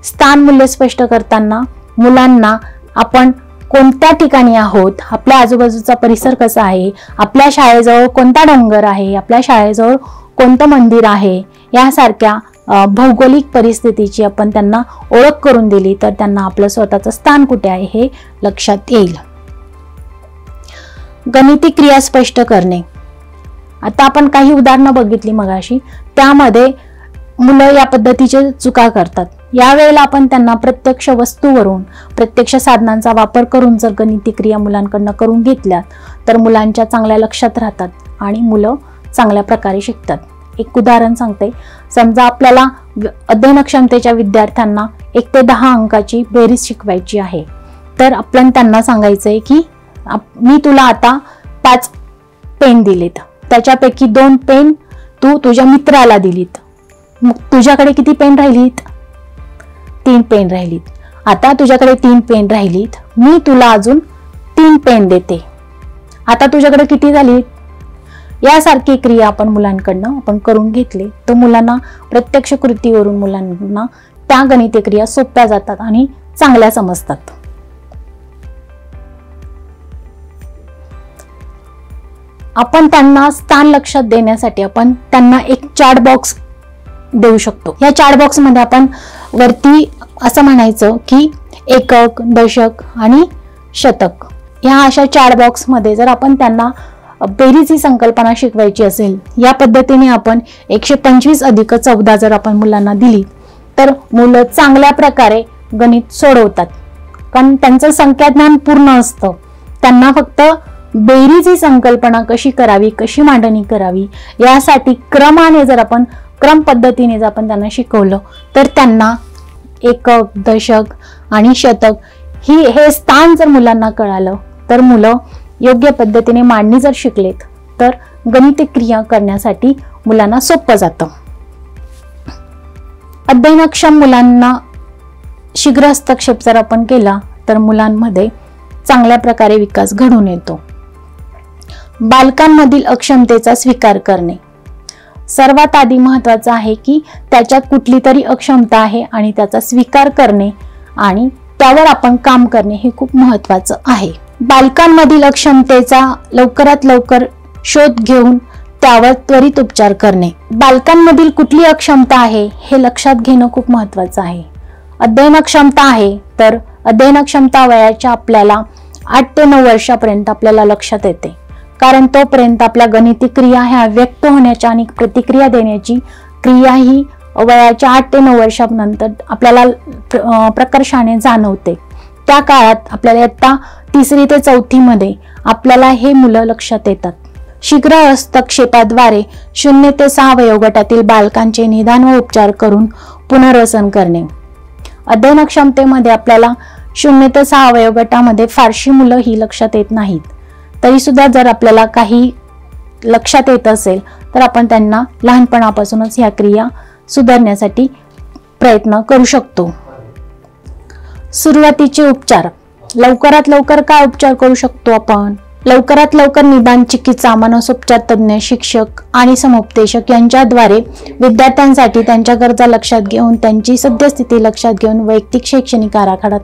स्थान मूल्य स्पष्ट करताना मुलांना आपण कोणत्या ठिकाणी आहोत, आपल्या आजूबाजूचा परिसर कसा आहे, आपल्या शाळेजवळ कोणता डोंगर आहे, आपल्या शाळेजवळ कोणतं मंदिर आहे, यासारख्या भौगोलिक परिस्थितीची आपण त्यांना ओळख करून दिली तर त्यांना आपलं स्वतःचं स्थान कुठे आहे हे लक्षात येईल. गणिती क्रिया स्पष्ट करणे. आता आपण काही उदाहरणं बघितली मगाशी, त्यामध्ये मुलं या पद्धतीचे चुका करतात. यावेळेला आपण त्यांना प्रत्यक्ष वस्तूवरून, प्रत्यक्ष साधनांचा वापर करून जर गणिती क्रिया मुलांकडनं करून घेतल्या तर मुलांच्या चांगल्या लक्षात राहतात आणि मुलं चांगल्या प्रकारे शिकतात. एक उदाहरण सांगते. समजा आपल्याला अध्ययन क्षमतेच्या विद्यार्थ्यांना 1 ते 10 अंकाची बेरीज शिकवायची आहे, तर आपण त्यांना सांगायचंय की मी तुला आता 5 पेन दिलेत, त्याच्यापैकी 2 पेन तू तुझ्या मित्राला दिलीत, मग तुझ्याकडे किती पेन राहिलीत? 3 पेन राहिलीत. आता तुझ्याकडे 3 पेन राहिलीत, मी तुला अजून 3 पेन देते, आता तुझ्याकडे किती झालीत? यासारखी क्रिया आपण मुलांकडनं करून घेतली तर मुलांना प्रत्यक्ष कृतीवरून मुलांना त्या गणिती क्रिया सोप्या जातात आणि चांगल्या समजतात. आपण त्यांना स्थान लक्षात देण्यासाठी आपण त्यांना एक चार्ट बॉक्स देऊ शकतो. या चार्ट बॉक्स मध्ये आपण वरती असं म्हणायचं की एकक, दशक आणि शतक, या अशा चार्ट बॉक्स मध्ये जर आपण त्यांना बेरीज ही संकल्पना शिकवायची असेल, या पद्धतीने आपण 125 अधिक 14 जर आपण मुलांना दिली तर मुलं चांगल्या प्रकारे गणित सोडवतात, कारण त्यांचं संख्याज्ञान पूर्ण असतं. त्यांना फक्त बेरीज ही संकल्पना कशी करावी, कशी मांडणी करावी, यासाठी क्रमाने जर आपण क्रम पद्धतीने जर आपण त्यांना शिकवलं तर त्यांना एकक, दशक आणि शतक हे स्थान जर मुलांना कळालं तर मुलं योग्य पद्धतीने मांडणी जर शिकलेत तर गणिती क्रिया करण्यासाठी मुलांना सोपं जातं. अध्ययनक्षम मुलांना शीघ्र हस्तक्षेप जर आपण केला तर मुलांमध्ये चांगल्या प्रकारे विकास घडून येतो. बालकांमधील अक्षमतेचा स्वीकार करणे. सर्वात आधी महत्त्वाचं आहे की त्याच्यात कुठली तरी अक्षमता आहे आणि त्याचा स्वीकार करणे आणि त्यावर आपण काम करणे हे खूप महत्त्वाचं आहे. बालकांमधील अक्षमतेचा लवकरात लवकर शोध घेऊन त्यावर त्वरित उपचार करणे. बालकांमधील कुठली अक्षमता आहे हे लक्षात घेणं खूप महत्त्वाचं आहे. अध्ययन क्षमता आहे तर अध्ययन क्षमता वयाच्या आपल्याला 8 ते 9 वर्षापर्यंत आपल्याला लक्षात येते, कारण तोपर्यंत आपल्या गणिती क्रिया ह्या व्यक्त होण्याच्या आणि प्रतिक्रिया देण्याची क्रिया ही वयाच्या 8 ते 9 वर्षानंतर आपल्याला प्रकर्षाने जाणवते. त्या काळात आपल्याला इयत्ता 3री ते 4थी मध्ये आपल्याला हे मुलं लक्षात येतात. शीघ्र हस्तक्षेपाद्वारे 0 ते 6 वयोगटातील बालकांचे निदान व उपचार करून पुनर्वसन करणे. अध्ययन क्षमतेमध्ये आपल्याला 0 ते 6 वयोगटामध्ये फारशी मुलं ही लक्षात येत नाहीत, तरी सुद्धा जर आपल्याला काही लक्षात येत असेल तर आपण त्यांना लहानपणापासूनच ह्या क्रिया सुधारण्यासाठी प्रयत्न करू शकतो. सुरुवातीचे उपचार. लवकरात लवकर काय उपचार करू शकतो आपण? लवकरात लवकर निदान, चिकित्सा, मानसोपचार तज्ञ, शिक्षक आणि समुपदेशक यांच्याद्वारे विद्यार्थ्यांसाठी त्यांच्या गरजा लक्षात घेऊन, त्यांची सद्यस्थिती लक्षात घेऊन वैयक्तिक शैक्षणिक आराखडा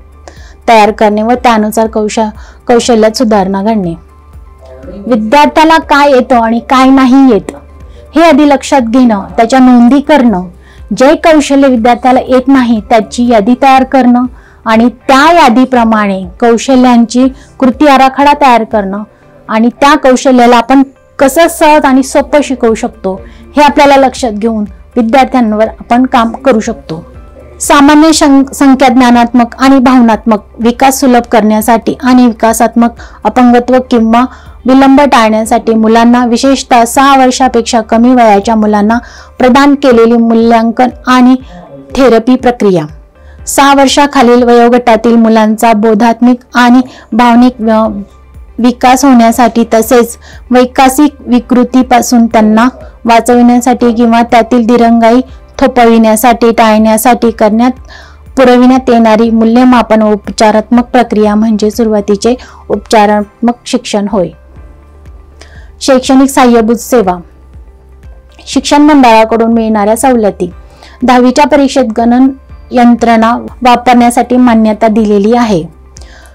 तयार करणे व त्यानुसार कौशल्यात सुधारणा घडणे. विद्यार्थ्याला काय येतं आणि काय नाही येत हे आधी लक्षात घेणं, त्याच्या नोंदी करणं, जे कौशल्य विद्यार्थ्याला येत नाही त्याची यादी तयार करणं आणि त्या यादीप्रमाणे कौशल्यांची कृती आराखडा तयार करणं आणि त्या कौशल्याला आपण कसं सहज आणि सोपं शिकवू शकतो हे आपल्याला लक्षात घेऊन विद्यार्थ्यांवर आपण काम करू शकतो. सामान्य संख्या, ज्ञानात्मक आणि भावनात्मक विकास सुलभ करण्यासाठी आणि विकासात्मक अपंगत्व किंवा विलंब टाळण्यासाठी मुलांना, विशेषतः 6 वर्षापेक्षा कमी वयाच्या मुलांना प्रदान केलेली मूल्यांकन आणि थेरपी प्रक्रिया. 6 वर्षाखालील वयोगटातील मुलांचा बौद्धात्मिक आणि भावनिक विकास होण्यासाठी तसेच वैकासिक विकृतीपासून त्यांना वाचविण्यासाठी किंवा त्यातील दिरंगाई थोपविण्यासाठी टाळण्यासाठी पुरविण्यात येणारी मूल्यमापन व उपचारात्मक प्रक्रिया म्हणजे सुरुवातीचे उपचारात्मक शिक्षण होय. शैक्षणिक सहाय्यभूत सेवा. शिक्षण मंडळाकडून मिळणाऱ्या सवलती. 10वीच्या परीक्षेत गणन यंत्रणा वापरण्यासाठी मान्यता दिलेली आहे.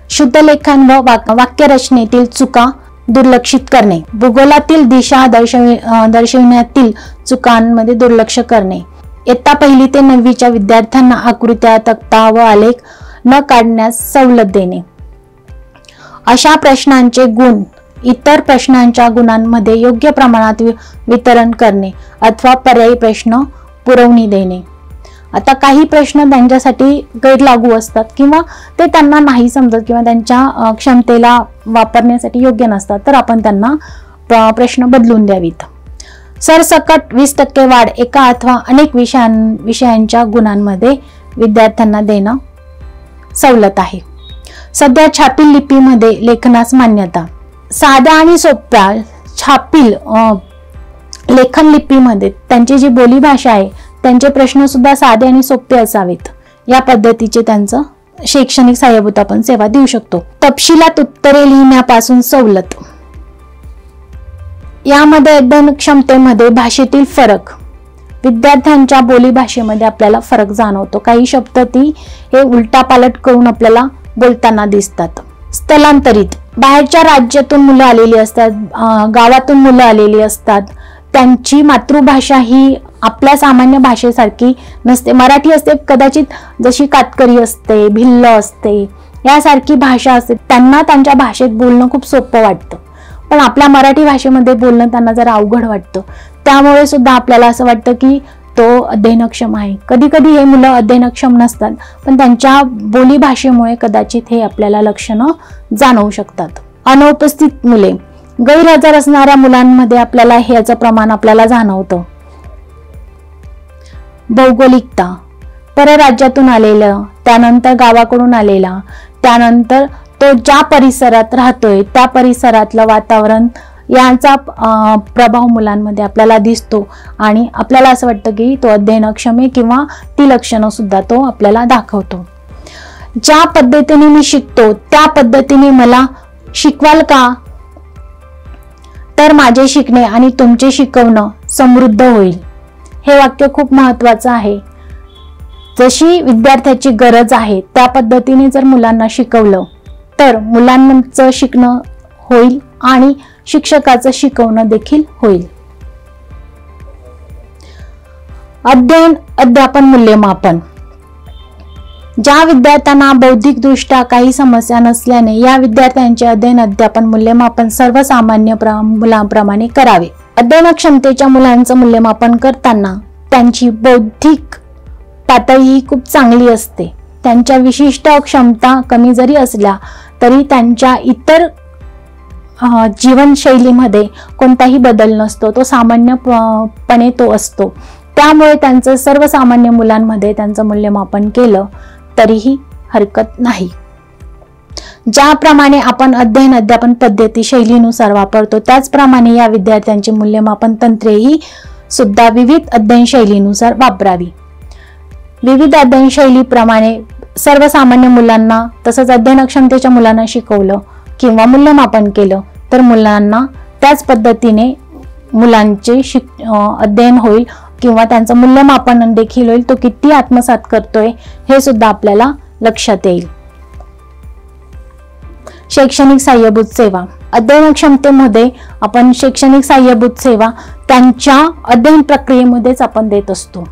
शुद्ध लेखन व वाक्यरचनेतील चुका दुर्लक्षित करणे. भूगोलातील दिशा दर्शविण्यातील चुकांमध्ये दुर्लक्ष करणे. इयत्ता 1ली ते 9वीच्या विद्यार्थ्यांना आकृत्या, तक्ता व आलेख न काढण्यास सवलत देणे. अशा प्रश्नांचे गुण इतर प्रश्नांच्या गुणांमध्ये योग्य प्रमाणात वितरण करणे अथवा पर्यायी प्रश्न पुरवणी देणे. आता काही प्रश्न त्यांच्यासाठी गैरलागू असतात किंवा ते त्यांना नाही समजत किंवा त्यांच्या क्षमतेला वापरण्यासाठी योग्य नसतात, तर आपण त्यांना प्रश्न बदलून द्यावीत. सरसकट 20% वाढ एका अथवा अनेक विषयांच्या गुणांमध्ये विद्यार्थ्यांना देणं सवलत आहे. सध्या छापील लिपीमध्ये लेखनास मान्यता. साध्या आणि सोप्या छापील लेखन लिपीमध्ये त्यांची जी बोलीभाषा आहे त्यांचे प्रश्न सुद्धा साधे आणि सोपे असावेत. या पद्धतीचे त्यांचं शैक्षणिक सहाय्यभूत आपण सेवा देऊ शकतो. तपशिलात उत्तरे लिहिण्यापासून सवलत. यामध्ये अध्ययन क्षमतेमध्ये भाषेतील फरक. विद्यार्थ्यांच्या बोलीभाषेमध्ये आपल्याला फरक जाणवतो. काही शब्द हे उलटापालट करून आपल्याला बोलताना दिसतात. स्थलांतरित. बाहेरच्या राज्यातून मुलं आलेली असतात, गावातून मुलं आलेली असतात. त्यांची मातृभाषा ही आपल्या सामान्य भाषेसारखी नसते. मराठी असते कदाचित, जशी कातकरी असते, भिल्ल असते, यासारखी भाषा असते. त्यांना त्यांच्या भाषेत बोलणं खूप सोपं वाटतं, पण आपल्या मराठी भाषेमध्ये बोलणं त्यांना जरा अवघड वाटतं. त्यामुळे सुद्धा आपल्याला असं वाटतं की तो अध्ययनक्षम आहे. कधी कधी हे मुलं अध्ययनक्षम नसतात, पण त्यांच्या बोली भाषेमुळे कदाचित हे आपल्याला लक्षणं जाणवू शकतात. अनुपस्थित मुले. गैरहजर असणाऱ्या मुलांमध्ये आपल्याला ह्याचं प्रमाण आपल्याला जाणवतं. भौगोलिकता. परराज्यातून आलेलं, त्यानंतर गावाकडून आलेला, त्यानंतर तो ज्या परिसरात राहतोय त्या परिसरातलं वातावरण यांचा प्रभाव मुलांमध्ये आपल्याला दिसतो आणि आपल्याला असं वाटतं की तो अध्ययनक्षम आहे किंवा ती लक्षणं सुद्धा तो आपल्याला दाखवतो. ज्या पद्धतीने मी शिकतो त्या पद्धतीने मला शिकवाल का, तर माझे शिकणे आणि तुमचे शिकवणं समृद्ध होईल. हे वाक्य खूप महत्त्वाचं आहे. जशी विद्यार्थ्याची गरज आहे त्या पद्धतीने जर मुलांना शिकवलं तर मुलांचं शिकणं होईल आणि शिक्षकाचं शिकवणं देखील होईल. अध्ययन, अध्यापन, मूल्यमापन. ज्या विद्यार्थ्यांना बौद्धिकदृष्ट्या काही समस्या नसल्याने या विद्यार्थ्यांचे अध्ययन, अध्यापन, मूल्यमापन सर्वसामान्य मुलांप्रमाणे करावे. अध्ययन क्षमतेच्या मुलांचं मूल्यमापन करताना त्यांची बौद्धिक पातळी ही खूप चांगली असते. त्यांच्या विशिष्ट क्षमता कमी जरी असल्या तरी त्यांच्या इतर जीवनशैलीमध्ये कोणताही बदल नसतो, तो सामान्यपणे तो असतो. त्यामुळे त्यांचं सर्वसामान्य मुलांमध्ये त्यांचं मूल्यमापन केलं तरीही हरकत नाही. ज्याप्रमाणे आपण अध्ययन अध्यापन पद्धती शैलीनुसार वापरतो त्याचप्रमाणे या विद्यार्थ्यांची मूल्यमापन तंत्रेही सुद्धा विविध अध्ययन शैलीनुसार वापरावी। विविध अध्ययन शैलीप्रमाणे सर्वसामान्य मुलांना तसंच अध्ययनक्षमतेच्या मुलांना शिकवलं किंवा मूल्यमापन केलं तर मुलांना त्याच पद्धतीने मुलांचे अध्ययन होईल किंवा त्यांचं मूल्यमापन देखील होईल, तो किती आत्मसात करतोय हे सुद्धा आपल्याला लक्षात येईल। शैक्षणिक सहाय्यभूत सेवा, अध्ययनक्षमतेमध्ये आपण शैक्षणिक सहाय्यभूत सेवा त्यांच्या अध्ययन प्रक्रियेमध्येच आपण देत असतो।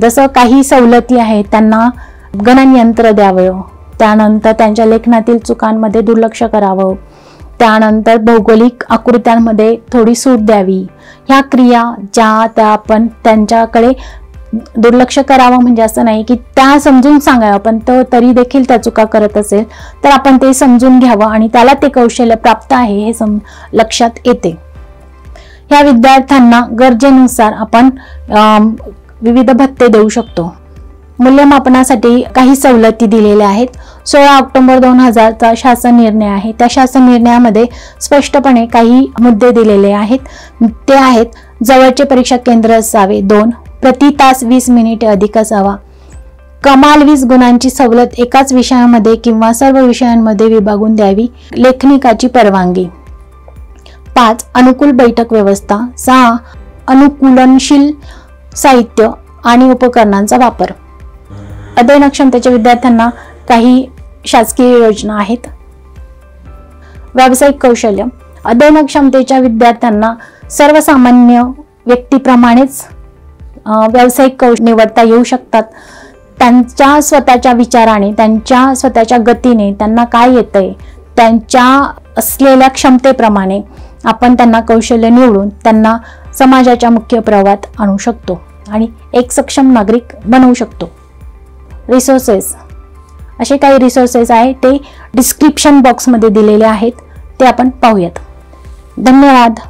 जसं काही सवलती आहेत, त्यांना गणनयंत्र द्यावं, त्यानंतर त्यांच्या लेखनातील चुकांमध्ये दुर्लक्ष करावं, त्यानंतर भौगोलिक आकृत्यांमध्ये थोडी सूट द्यावी, ह्या क्रिया ज्या त्या आपण त्यांच्याकडे दुर्लक्ष करावं म्हणजे असं नाही की त्या समजून सांगावं, पण तो तरी देखील त्या चुका करत असेल तर आपण ते समजून घ्यावं आणि त्याला ते कौशल्य प्राप्त आहे हे लक्षात येते। ह्या विद्यार्थ्यांना गरजेनुसार आपण विविध भत्ते देऊ शकतो। मूल्यमापनासाठी काही सवलती दिलेल्या आहेत। 16 ऑक्टोबर 2000 चा शासन निर्णय आहे। त्या शासन निर्णयामध्ये स्पष्टपणे काही मुद्दे दिलेले आहेत। ते आहेत, जवळचे परीक्षा केंद्र असावे 2, प्रति तास 20 मिनिटे अधिक असावा, कमाल 20 गुणांची सवलत एकाच विषयामध्ये किंवा सर्व विषयांमध्ये विभागून द्यावी, लेखनिकाची परवानगी। 5 अनुकूल बैठक व्यवस्था। 6 अनुकूलनशील साहित्य आणि उपकरणांचा वापर। अध्ययनक्षमतेच्या विद्यार्थ्यांना काही शासकीय योजना आहेत। व्यावसायिक कौशल्य, अध्ययनक्षमतेच्या विद्यार्थ्यांना सर्वसामान्य व्यक्तीप्रमाणेच व्यावसायिक कौशल्य निवडता येऊ शकतात। त्यांच्या स्वतःच्या विचाराने, त्यांच्या स्वतःच्या गतीने त्यांना काय येतंय, त्यांच्या असलेल्या क्षमतेप्रमाणे आपण त्यांना कौशल्य निवडून त्यांना समाजाच्या मुख्य प्रवाहात आणू शकतो आणि एक सक्षम नागरिक बनवू शकतो। रिसोर्सेस, असे काही रिसोर्सेस आहे ते डिस्क्रिप्शन बॉक्समध्ये दिलेले आहेत, ते आपण पाहूयात। धन्यवाद।